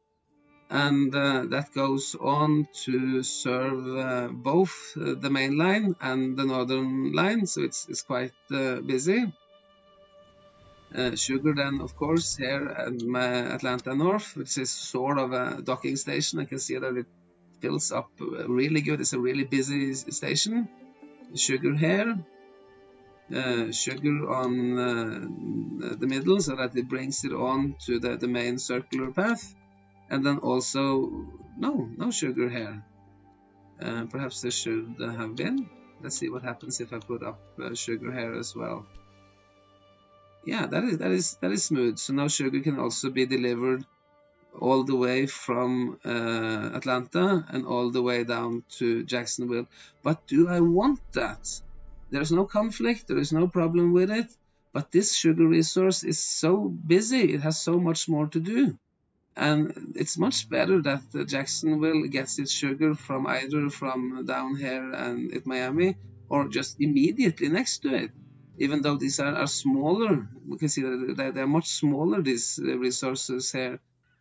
and that goes on to serve both the main line and the northern line, so it's quite busy. Sugar then, of course, here at Atlanta North, which is sort of a docking station. I can see that it fills up really good. It's a really busy station. Sugar here, sugar on the middle, so that it brings it on to the main circular path. And then also no sugar here. Perhaps there should have been. Let's see what happens if I put up sugar here as well. Yeah, that is smooth. So now sugar can also be delivered all the way from Atlanta and all the way down to Jacksonville. But do I want that? There's no conflict, there is no problem with it, but this sugar resource is so busy, it has so much more to do. And it's much better that Jacksonville gets its sugar from either from down here and at Miami, or just immediately next to it. Even though these are smaller, we can see that they're much smaller, these resources here,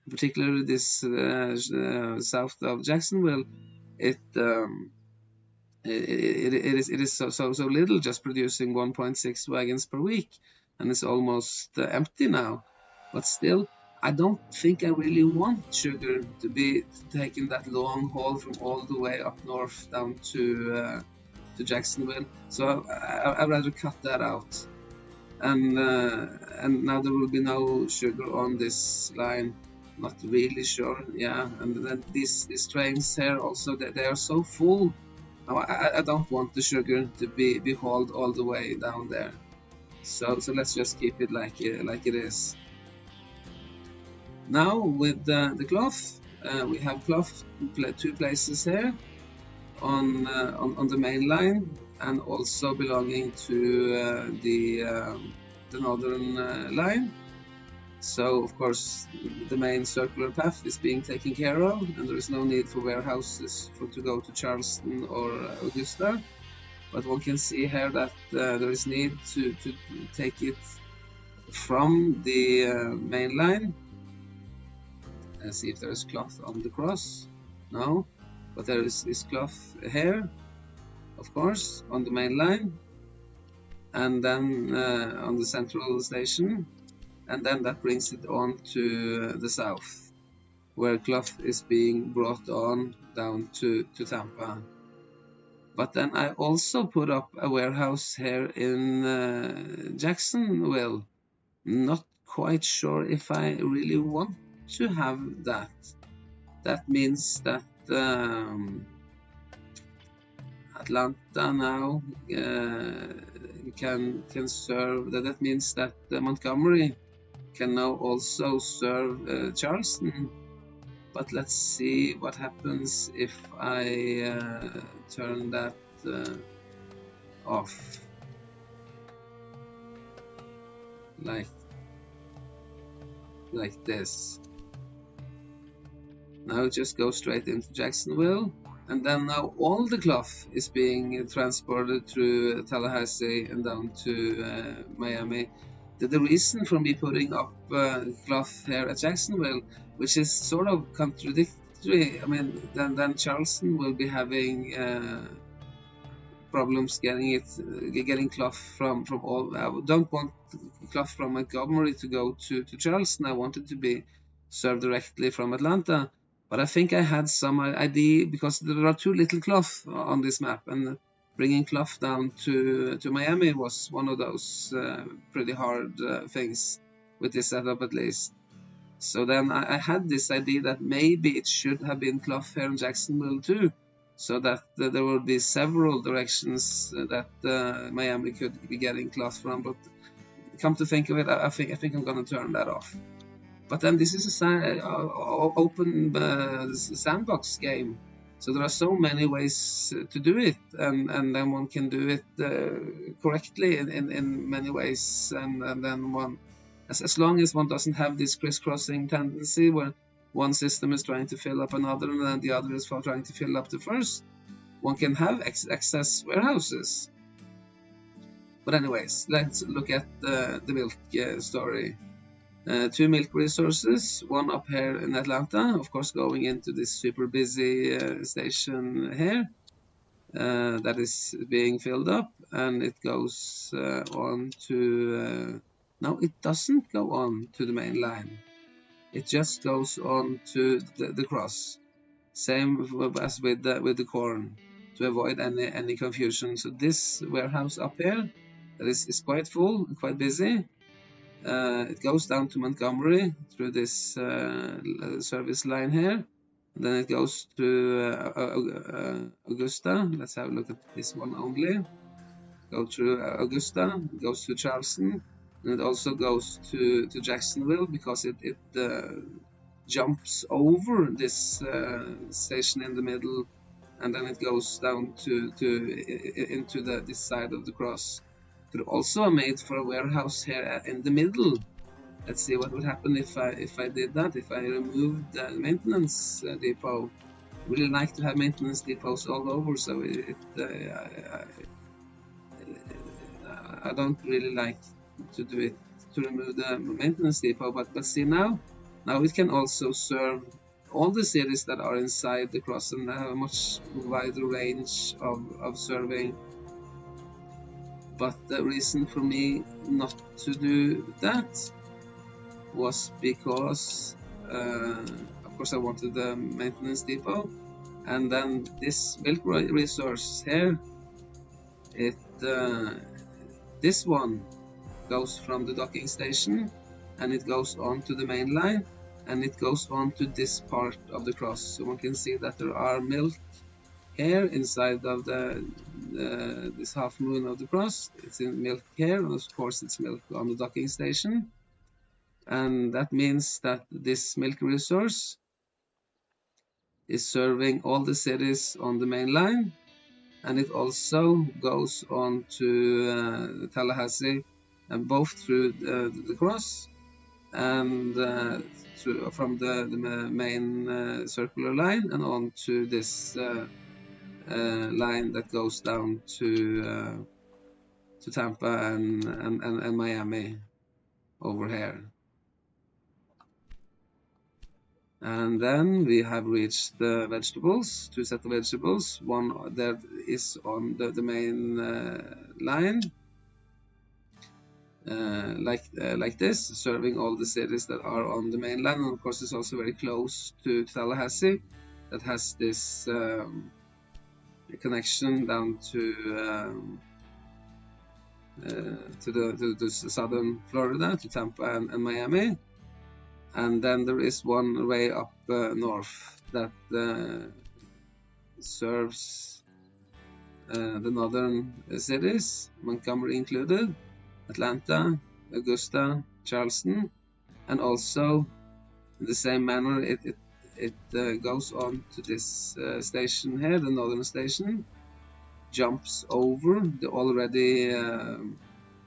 particularly this south of Jacksonville. It is so little, just producing 1.6 wagons per week, and it's almost empty now. But still, I don't think I really want sugar to be taking that long haul from all the way up north down to Jacksonville. So I'd rather cut that out. And now there will be no sugar on this line. Not really sure. Yeah, and then these trains here also, they are so full. I don't want the sugar to be hauled all the way down there. So let's just keep it like it is. Now with the cloth, we have cloth two places here on the main line, and also belonging to the northern line. So of course the main circular path is being taken care of, and there is no need for warehouses to go to Charleston or Augusta. But one can see here that there is need to take it from the main line. Let's see if there is cloth on the cross. No, but there is cloth here, of course, on the main line, and then on the central station, and then that brings it on to the south, where cloth is being brought on down to Tampa. But then I also put up a warehouse here in Jacksonville. Not quite sure if I really want to have that. That means that Atlanta now can serve. That means that Montgomery can now also serve Charleston. But let's see what happens if I turn that off, like this. Now it just goes straight into Jacksonville, and then now all the cloth is being transported through Tallahassee and down to Miami. The reason for me putting up cloth here at Jacksonville, which is sort of contradictory, I mean, then Charleston will be having problems getting cloth from all. I don't want cloth from Montgomery to go to Charleston. I want it to be serve directly from Atlanta. But I think I had some idea, because there are too little cloth on this map, and bringing cloth down to Miami was one of those pretty hard things with this setup, at least. So then I had this idea that maybe it should have been cloth here in Jacksonville too, so that there would be several directions that Miami could be getting cloth from. But come to think of it, I think I'm gonna turn that off. But then this is a open sandbox game, so there are so many ways to do it, and then one can do it correctly in many ways, and then one, as long as one doesn't have this crisscrossing tendency where one system is trying to fill up another and then the other is trying to fill up the first, one can have excess warehouses. But anyways, let's look at the milk story. 2 milk resources, one up here in Atlanta, of course going into this super busy station here that is being filled up, and it goes on to, no, it doesn't go on to the main line, it just goes on to the cross, same as with the corn, to avoid any confusion. So this warehouse up here that is quite full, quite busy. It goes down to Montgomery through this service line here. And then it goes to Augusta. Let's have a look at this one only. Go through Augusta, it goes to Charleston, and it also goes to Jacksonville, because it jumps over this station in the middle, and then it goes down into this side of the cross. Could also have made for a warehouse here in the middle. Let's see what would happen if I did that, if I removed the maintenance depot. Really like to have maintenance depots all over, so I don't really like to do it, to remove the maintenance depot, but see now it can also serve all the cities that are inside the cross, and have a much wider range of serving. But the reason for me not to do that was because, of course, I wanted the maintenance depot, and then this milk resource here, this one goes from the docking station, and it goes on to the main line, and it goes on to this part of the cross. So one can see that there are milk here inside of this half moon of the cross. It's in milk here, and of course it's milk on the docking station, and that means that this milk resource is serving all the cities on the main line, and it also goes on to Tallahassee, and both through the cross and from the main circular line, and on to this line that goes down to Tampa and Miami over here. And then we have reached the vegetables, 2 sets of vegetables, one that is on the main line, like this, serving all the cities that are on the main line. And of course it's also very close to Tallahassee, that has this connection down to the southern Florida, to Tampa and Miami. And then there is one way up north that serves the northern cities, Montgomery included, Atlanta, Augusta, Charleston, and also in the same manner it goes on to this station here, the northern station, jumps over the already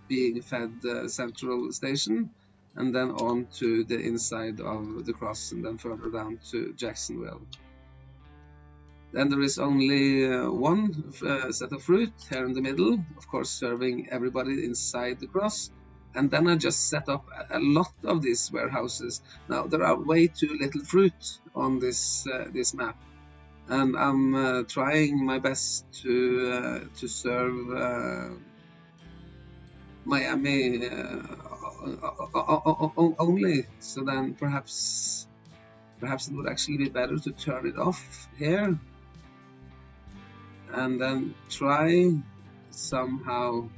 being fed central station, and then on to the inside of the cross, and then further down to Jacksonville. Then there is only one set of fruit here in the middle, of course serving everybody inside the cross. And then I just set up a lot of these warehouses. Now there are way too little fruit on this map, and I'm trying my best to serve Miami only. So then perhaps Perhaps it would actually be better to turn it off here and then try somehow.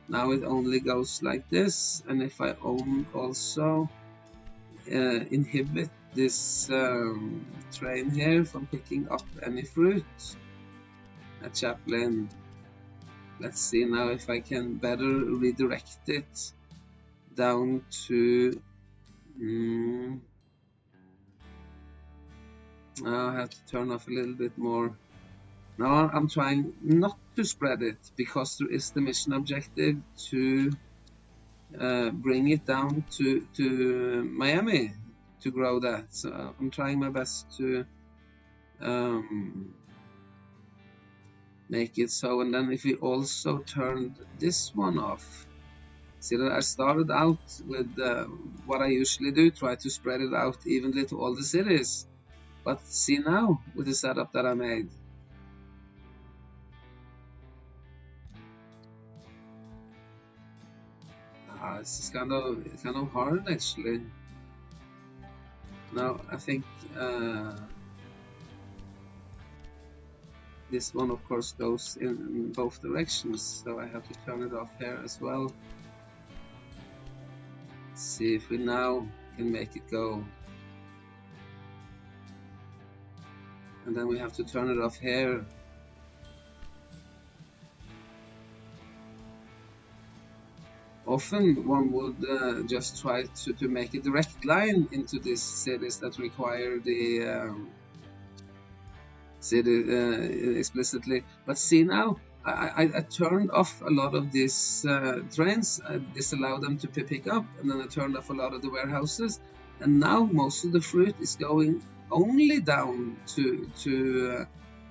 Now it only goes like this, and if I also inhibit this train here from picking up any fruit at Chaplin, let's see now if I can better redirect it down to now I have to turn off a little bit more. Now I'm trying not to spread it because there is the mission objective to bring it down to Miami to grow that. So I'm trying my best to make it so. And then if we also turned this one off, see that I started out with what I usually do, try to spread it out evenly to all the cities. But see now with the setup that I made. This is kind of hard actually. Now I think this one of course goes in both directions, so I have to turn it off here as well. Let's see if we now can make it go. And then we have to turn it off here. Often one would just try to make a direct line into these cities that require the city explicitly. But see now, I turned off a lot of these trains. I disallowed them to pick up, and then I turned off a lot of the warehouses. And now most of the fruit is going only down to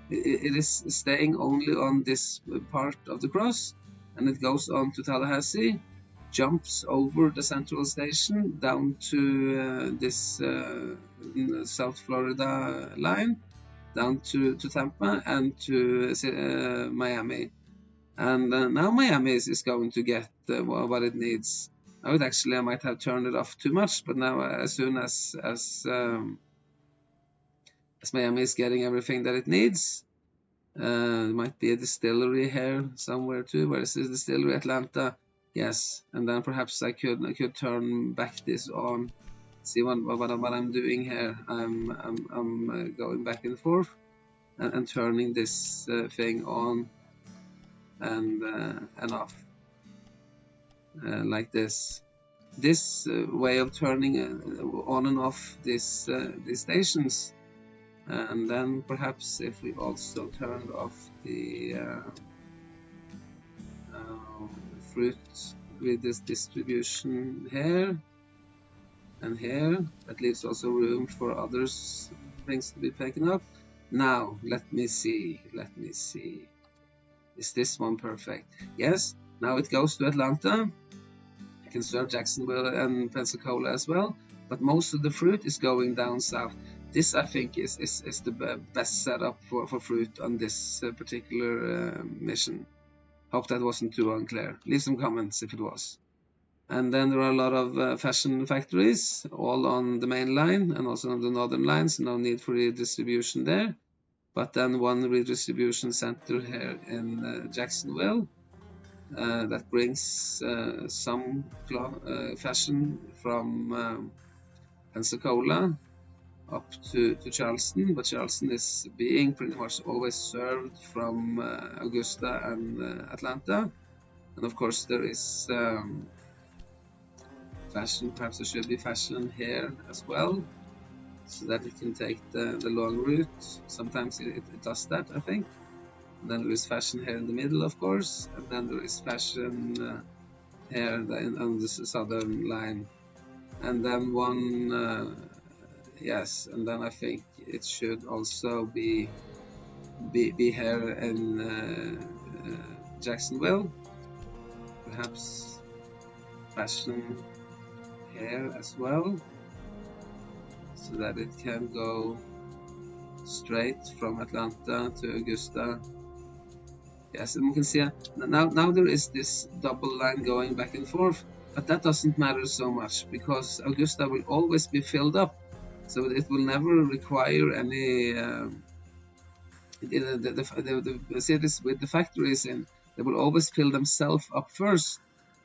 it is staying only on this part of the cross, and it goes on to Tallahassee, jumps over the central station down to this South Florida line, down to Tampa and to Miami. And now Miami is going to get what it needs. I might have turned it off too much, but now as soon as Miami is getting everything that it needs, there might be a distillery here somewhere too. Where is this distillery? Atlanta. Yes, and then perhaps I could turn back this on. See what I'm doing here. I'm going back and forth and turning this thing on and off like this. This way of turning on and off these stations, and then perhaps if we also turned off the fruit with this distribution here and here, that leaves also room for others things to be taken up. Now let me see, is this one perfect? Yes, now it goes to Atlanta. I can serve Jacksonville and Pensacola as well, but most of the fruit is going down south. This I think is the best setup for fruit on this particular mission. Hope that wasn't too unclear. Leave some comments if it was. And then there are a lot of fashion factories, all on the main line and also on the northern line, so no need for redistribution there. But then one redistribution center here in Jacksonville that brings some fashion from Pensacola up to Charleston, but Charleston is being pretty much always served from Augusta and Atlanta. And of course there is fashion, perhaps there should be fashion here as well, so that it can take the long route. Sometimes it does that, I think. And then there is fashion here in the middle, of course, and then there is fashion here on the southern line. And then one yes, and then I think it should also be here in Jacksonville. Perhaps fashion here as well, so that it can go straight from Atlanta to Augusta. Yes, and we can see now there is this double line going back and forth, but that doesn't matter so much because Augusta will always be filled up. so it will never require any the cities with the factories in, they will always fill themselves up first.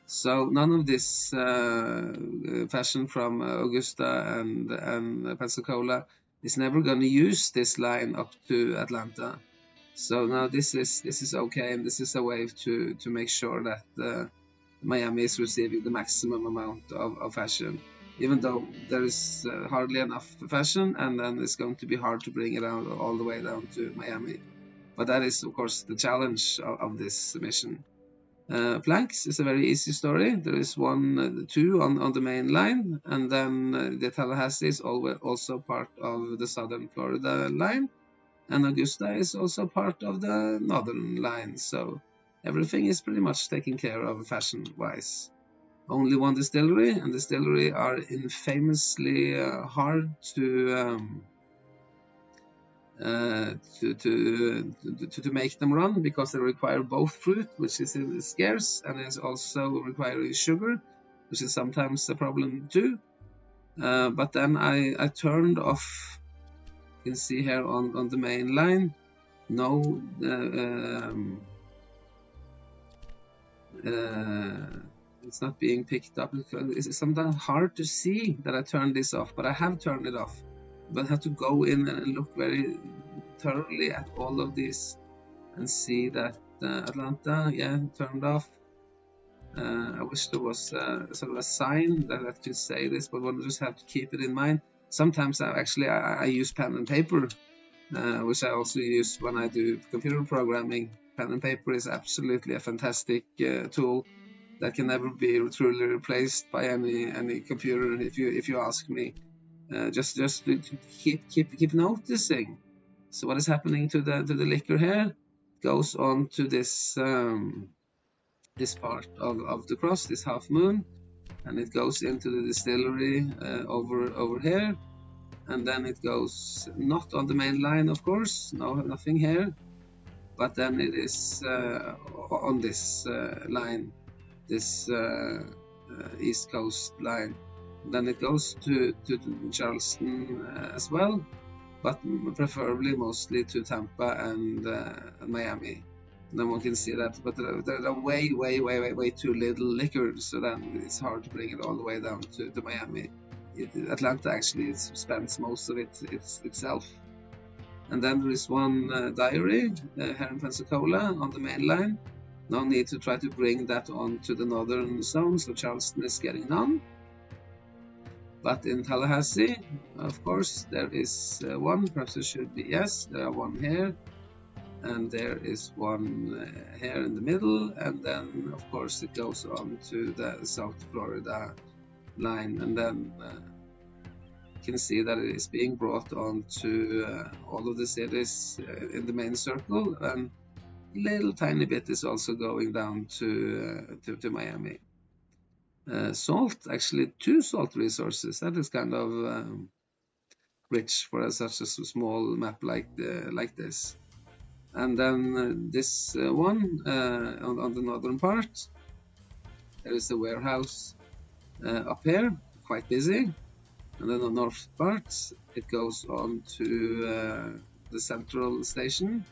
So none of this fashion from Augusta and Pensacola is never going to use this line up to Atlanta. So now this is okay, and this is a way to make sure that Miami is receiving the maximum amount of fashion, even though there is hardly enough fashion, and then it's going to be hard to bring it out all the way down to Miami. But that is, of course, the challenge of this mission. Planks is a very easy story. There is two on the main line, and then the Tallahassee is also part of the southern Florida line, and Augusta is also part of the northern line. So everything is pretty much taken care of fashion-wise. Only one distillery, and distillery are infamously hard to make them run, because they require both fruit, which is scarce, and is also requiring sugar, which is sometimes a problem too. But then I turned off, you can see here on the main line, no it's not being picked up. It's sometimes hard to see that I turned this off, but I have turned it off. But I have to go in and look very thoroughly at all of these and see that Atlanta, yeah, turned off. I wish there was sort of a sign that could say this, but one just have to keep it in mind. Sometimes I use pen and paper, which I also use when I do computer programming. Pen and paper is absolutely a fantastic tool that can never be truly replaced by any computer, if you ask me. Just to keep noticing. So what is happening to the liquor here goes on to this this part of the cross, this half moon, and it goes into the distillery over here, and then it goes not on the main line, of course, nothing here, but then it is on this line, this East Coast line. Then it goes to Charleston as well, but preferably mostly to Tampa and Miami. Then one can see that, but there are way too little liquor, so then it's hard to bring it all the way down to Miami. Atlanta actually spends most of it itself. And then there is one diary here in Pensacola on the main line. No need to try to bring that on to the northern zone, so Charleston is getting none. But in Tallahassee, of course, there is one, perhaps it should be, yes, there are one here, and there is one here in the middle, and then, of course, it goes on to the South Florida line, and then you can see that it is being brought on to all of the cities in the main circle, and a little tiny bit is also going down to Miami. Salt, actually 2 salt resources. That is kind of rich for such a small map like this. And then this one on the northern part, there is a warehouse up here, quite busy. And then on the north part, it goes on to the central station,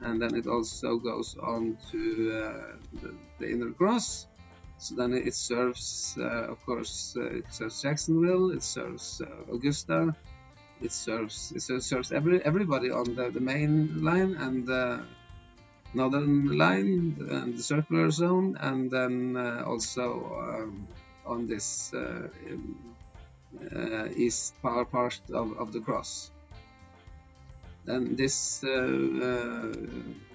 and then it also goes on to the inner cross. So then it serves, of course, it serves Jacksonville, it serves Augusta, it serves everybody on the main line and the northern line and the circular zone, and then also on this east part of the cross. Then this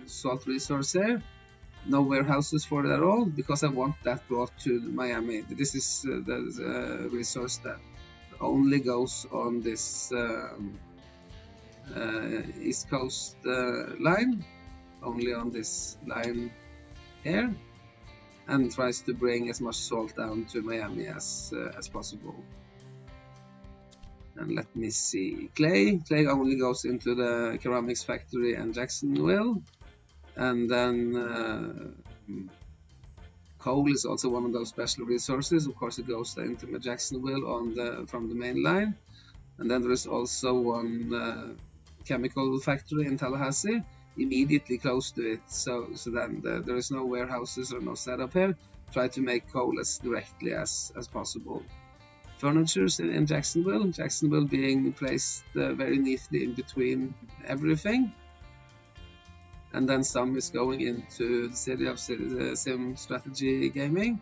salt resource here, no warehouses for it at all, because I want that brought to Miami. This is the resource that only goes on this East Coast line, only on this line here, and tries to bring as much salt down to Miami as possible. And let me see, clay only goes into the ceramics factory and Jacksonville. And then coal is also one of those special resources. Of course, it goes into Jacksonville from the main line. And then there is also one chemical factory in Tallahassee, immediately close to it. So then there is no warehouses or no setup here. Try to make coal as directly as possible. Furnitures in Jacksonville being placed very neatly in between everything. And then some is going into the city of sim strategy gaming.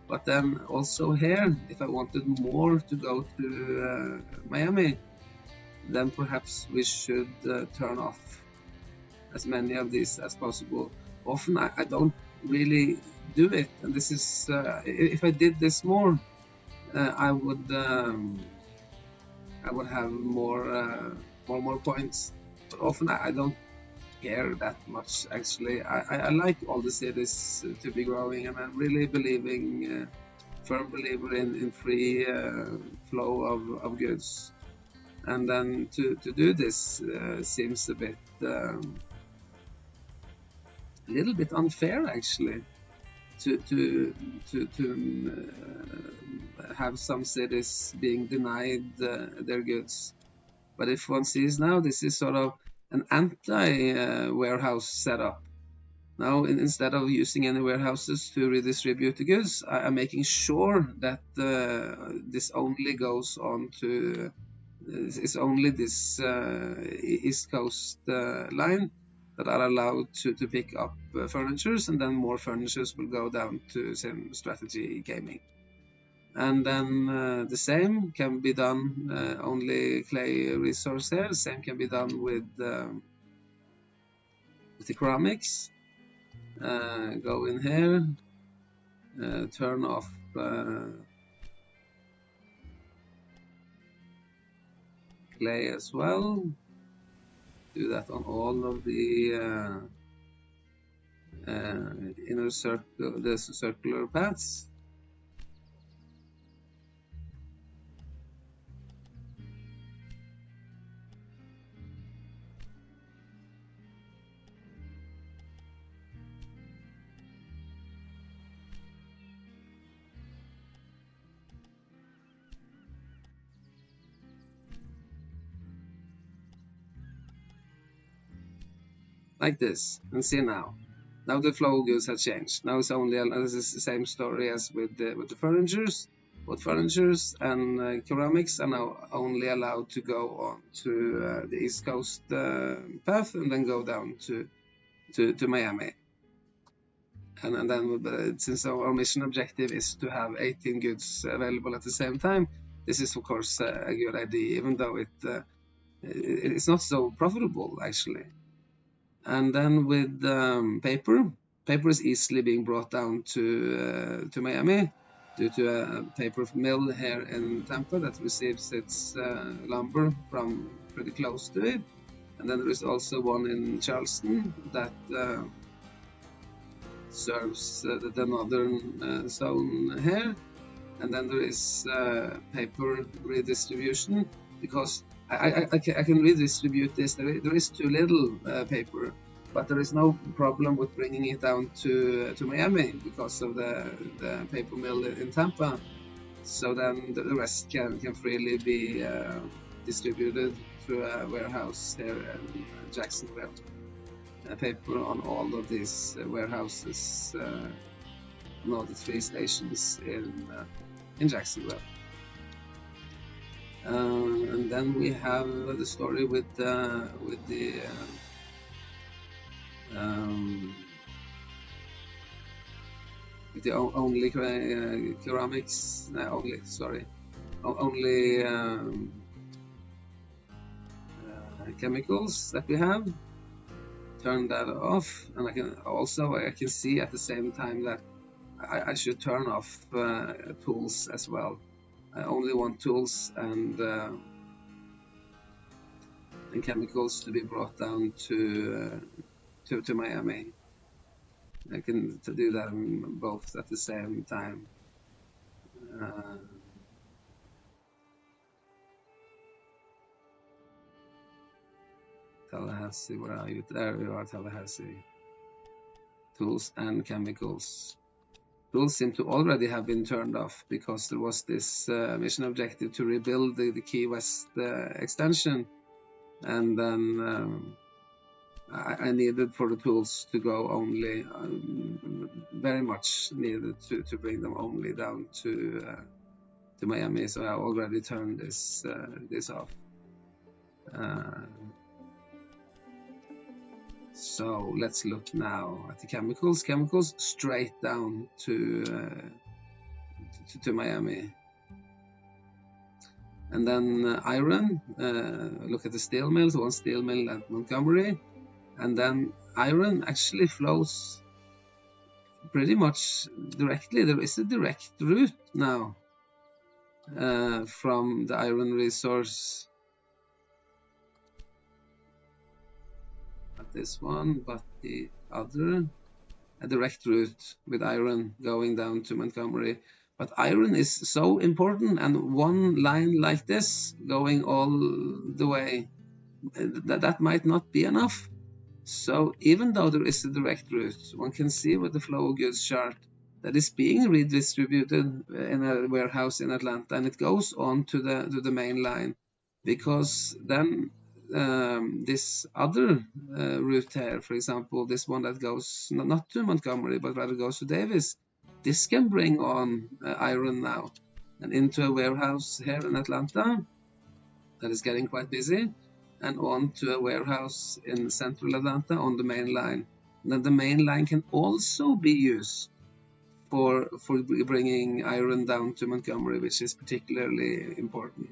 But then also here, if I wanted more to go to Miami, then perhaps we should turn off as many of these as possible. Often I don't really do it, and this is if I did this more, I would have more points. But often I don't care that much actually. I like all the cities to be growing, and I'm really firm believer in free flow of goods. And then to do this seems a little bit unfair actually, to have some cities being denied their goods. But if one sees now, this is sort of an anti-warehouse setup. Now, instead of using any warehouses to redistribute the goods, I'm making sure that this only goes on to it's only this East Coast line that are allowed to pick up furnitures, and then more furnitures will go down to sim strategy gaming. And then the same can be done, only clay resource here, the same can be done with the ceramics. Go in here, turn off clay as well. Do that on all of the inner circle, the circular paths. Like this, and see now. Now the flow of goods have changed. Now it's only this is the same story as with the furnitures. Both furnitures and ceramics are now only allowed to go on to the East Coast path, and then go down to Miami. And then since our mission objective is to have 18 goods available at the same time, this is of course a good idea, even though it's not so profitable actually. And then with paper is easily being brought down to Miami due to a paper mill here in Tampa that receives its lumber from pretty close to it. And then there is also one in Charleston that serves the northern zone here. And then there is paper redistribution, because I can redistribute this. There is too little paper, but there is no problem with bringing it down to Miami because of the paper mill in Tampa. So then the rest can freely be distributed through a warehouse here in Jacksonville. Paper on all of these warehouses, on all the 3 stations in Jacksonville. And then we have the story with the only ceramics, only chemicals that we have. Turn that off, and I can see at the same time that I should turn off tools as well. I only want tools and chemicals to be brought down to Miami. I can do that both at the same time. Tallahassee, where are you? There you are, Tallahassee. Tools and chemicals. tools seem to already have been turned off because there was this mission objective to rebuild the Key West extension, and then I needed for the tools to go only, very much needed to bring them only down to Miami, so I already turned this off. So let's look now at the chemicals. Chemicals straight down to Miami. And then iron, look at the steel mills, one steel mill at Montgomery. And then iron actually flows pretty much directly. There is a direct route now from the iron resource. Not this one, but the other. A direct route with iron going down to Montgomery. But iron is so important, and one line like this going all the way, that might not be enough. So even though there is a direct route, one can see with the flow of goods chart that is being redistributed in a warehouse in Atlanta, and it goes on to the main line, because then this other route here, for example, this one that goes not to Montgomery but rather goes to Davis, this can bring on iron now and into a warehouse here in Atlanta that is getting quite busy, and on to a warehouse in central Atlanta on the main line. And then the main line can also be used for bringing iron down to Montgomery, which is particularly important.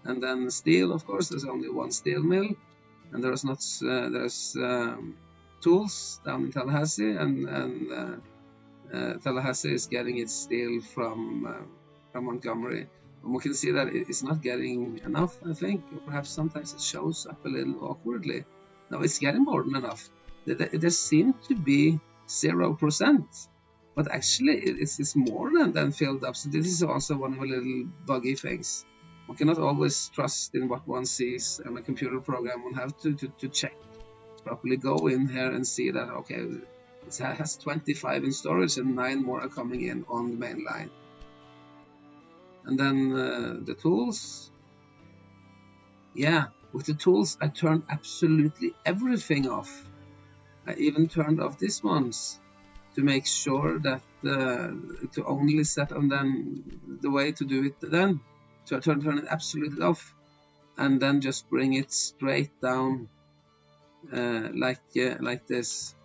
And then steel, of course, there's only one steel mill, and there's tools down in Tallahassee, and Tallahassee is getting its steel from Montgomery. And we can see that it's not getting enough, I think, or perhaps sometimes it shows up a little awkwardly. No, it's getting more than enough. There seems to be 0%, but actually it's more than filled up. So this is also one of the little buggy things. One cannot always trust in what one sees in a computer program. One have to check properly, go in here and see that, okay, it has 25 in storage and 9 more are coming in on the main line. And then the tools. Yeah, with the tools I turned absolutely everything off. I even turned off these ones to make sure that to only set on them the way to do it then. So I turn it absolutely off, and then just bring it straight down like this.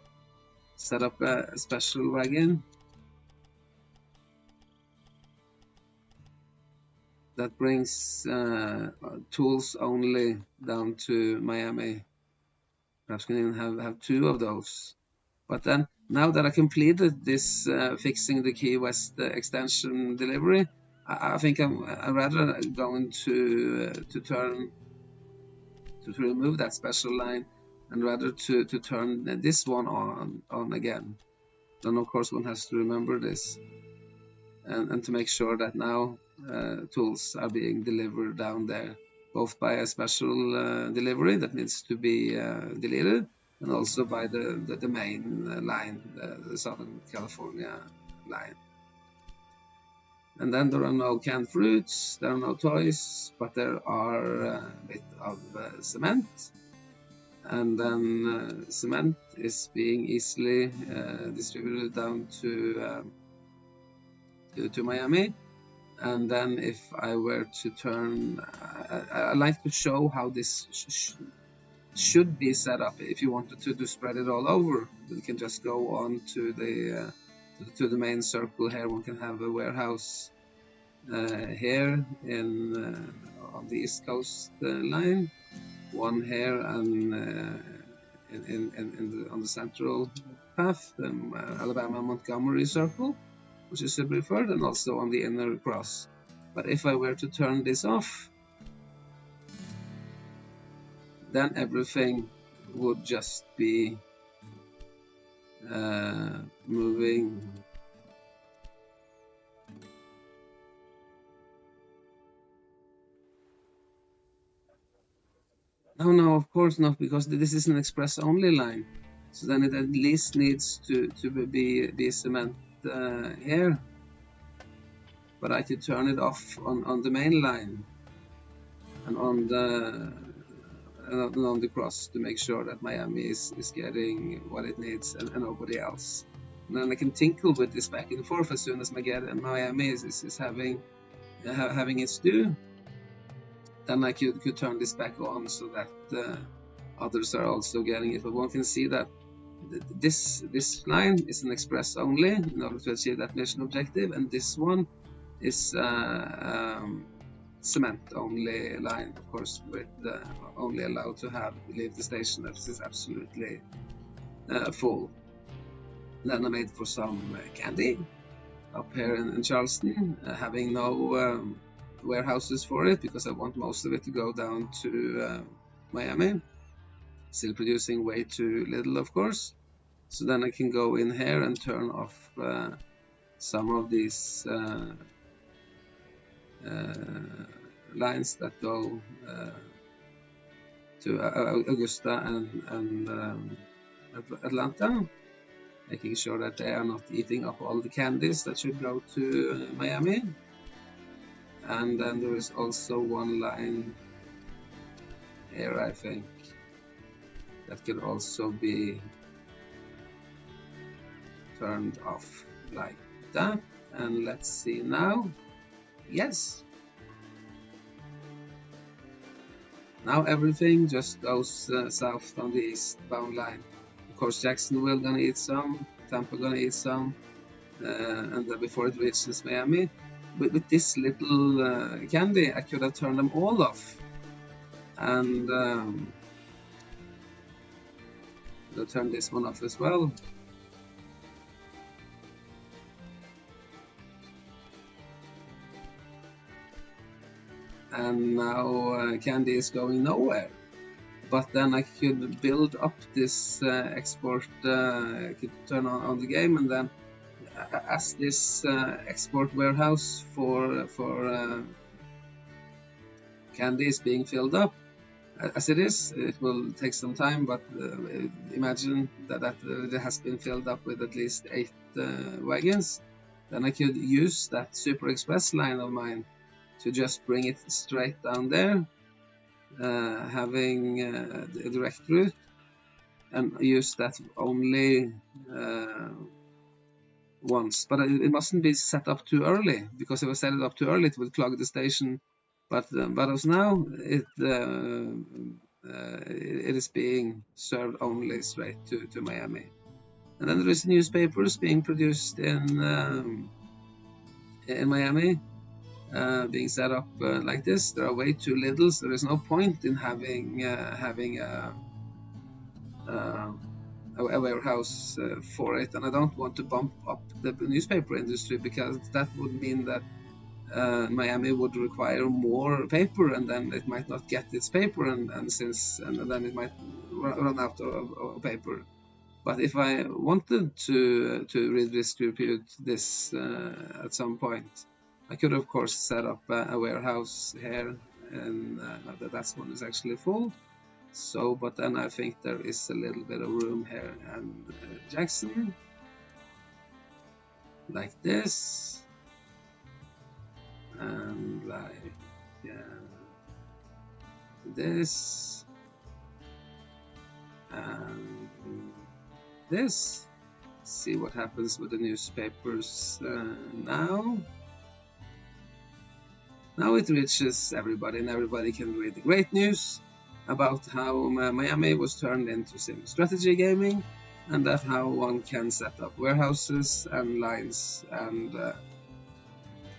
Set up a special wagon that brings tools only down to Miami. Perhaps we can even have 2 of those. But then, now that I completed this fixing the Key West extension delivery, I think I'm rather going to remove that special line, and rather to turn this one on again. Then of course one has to remember this, and to make sure that now tools are being delivered down there, both by a special delivery that needs to be deleted, and also by the main line, the Southern California line. And then there are no canned fruits, there are no toys, but there are a bit of cement. And then cement is being easily distributed down to Miami. And then if I were to turn, I like to show how this should be set up. If you wanted to spread it all over, you can just go on to the main circle here. One can have a warehouse here on the East Coast line, one here and on the central path, the Alabama Montgomery circle, which is the preferred, and also on the inner cross. But if I were to turn this off, then everything would just be moving No, of course not, because this is an express only line. So then it at least needs to be cement here, but I could turn it off on the main line and on the cross to make sure that Miami is getting what it needs and nobody else. And then I can tinkle with this back and forth as soon as Miami is having its due. Then I could turn this back on so that others are also getting it. But one can see that this line is an express only in order to achieve that mission objective, and this one is cement only line, of course, with only allowed to leave the station that is absolutely full. Then I made for some candy up here in Charleston, having no warehouses for it because I want most of it to go down to Miami. Still producing way too little, of course. So then I can go in here and turn off some of these lines that go to Augusta and Atlanta, making sure that they are not eating up all the candies that should go to Miami. And then there is also one line here, I think, that could also be turned off like that. And let's see now. Yes. Now everything just goes south on the eastbound line. Of course, Jacksonville gonna eat some, Tampa gonna eat some, and before it reaches Miami. With this little candy, I could have turned them all off, and I'll turn this one off as well. And now candy is going nowhere. But then I could build up this export, could turn on the game, and then as this export warehouse for candy is being filled up, as it is, it will take some time, but imagine that it has been filled up with at least 8 wagons. Then I could use that Super Express line of mine to just bring it straight down there, having a direct route, and use that only once. But it mustn't be set up too early, because if I set it up too early, it would clog the station. But as now, it is being served only straight to Miami. And then there is newspapers being produced in Miami, being set up like this. There are way too little, so there is no point in having a warehouse for it. And I don't want to bump up the newspaper industry, because that would mean that Miami would require more paper, and then it might not get its paper, and then it might run out of paper. But if I wanted to redistribute this at some point, I could of course set up a warehouse here, and that one is actually full. So, but then I think there is a little bit of room here, and Jackson, like this, and like this, and this. See what happens with the newspapers now. Now it reaches everybody, and everybody can read the great news about how Miami was turned into sim strategy gaming, and that how one can set up warehouses and lines, and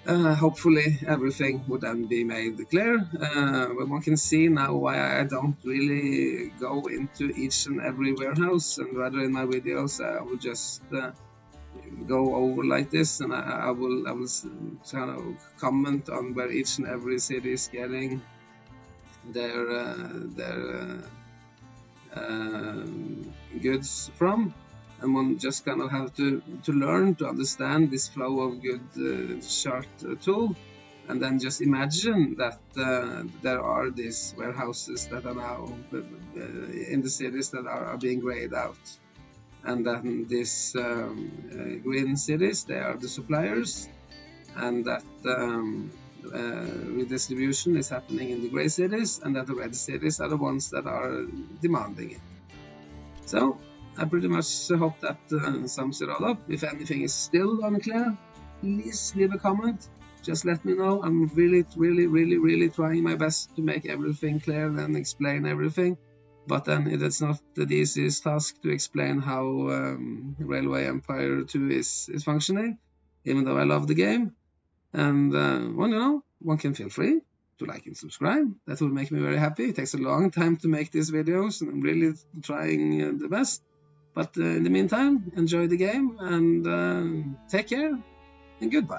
hopefully everything would then be made clear. But one can see now why I don't really go into each and every warehouse, and rather in my videos I will just go over like this, and I will kind of comment on where each and every city is getting their goods from, and one just kind of have to learn to understand this flow of good chart tool, and then just imagine that there are these warehouses that are now in the cities that are being grayed out, and then these green cities, they are the suppliers, and that redistribution is happening in the gray cities, and that the red cities are the ones that are demanding it. So I pretty much hope that sums it all up. If anything is still unclear, please leave a comment. Just let me know. I'm really trying my best to make everything clear and explain everything. But then it is not the easiest task to explain how Railway Empire 2 is functioning, even though I love the game. And well, you know, one can feel free to like and subscribe. That will make me very happy. It takes a long time to make these videos, and I'm really trying the best. But in the meantime, enjoy the game, and take care, and goodbye.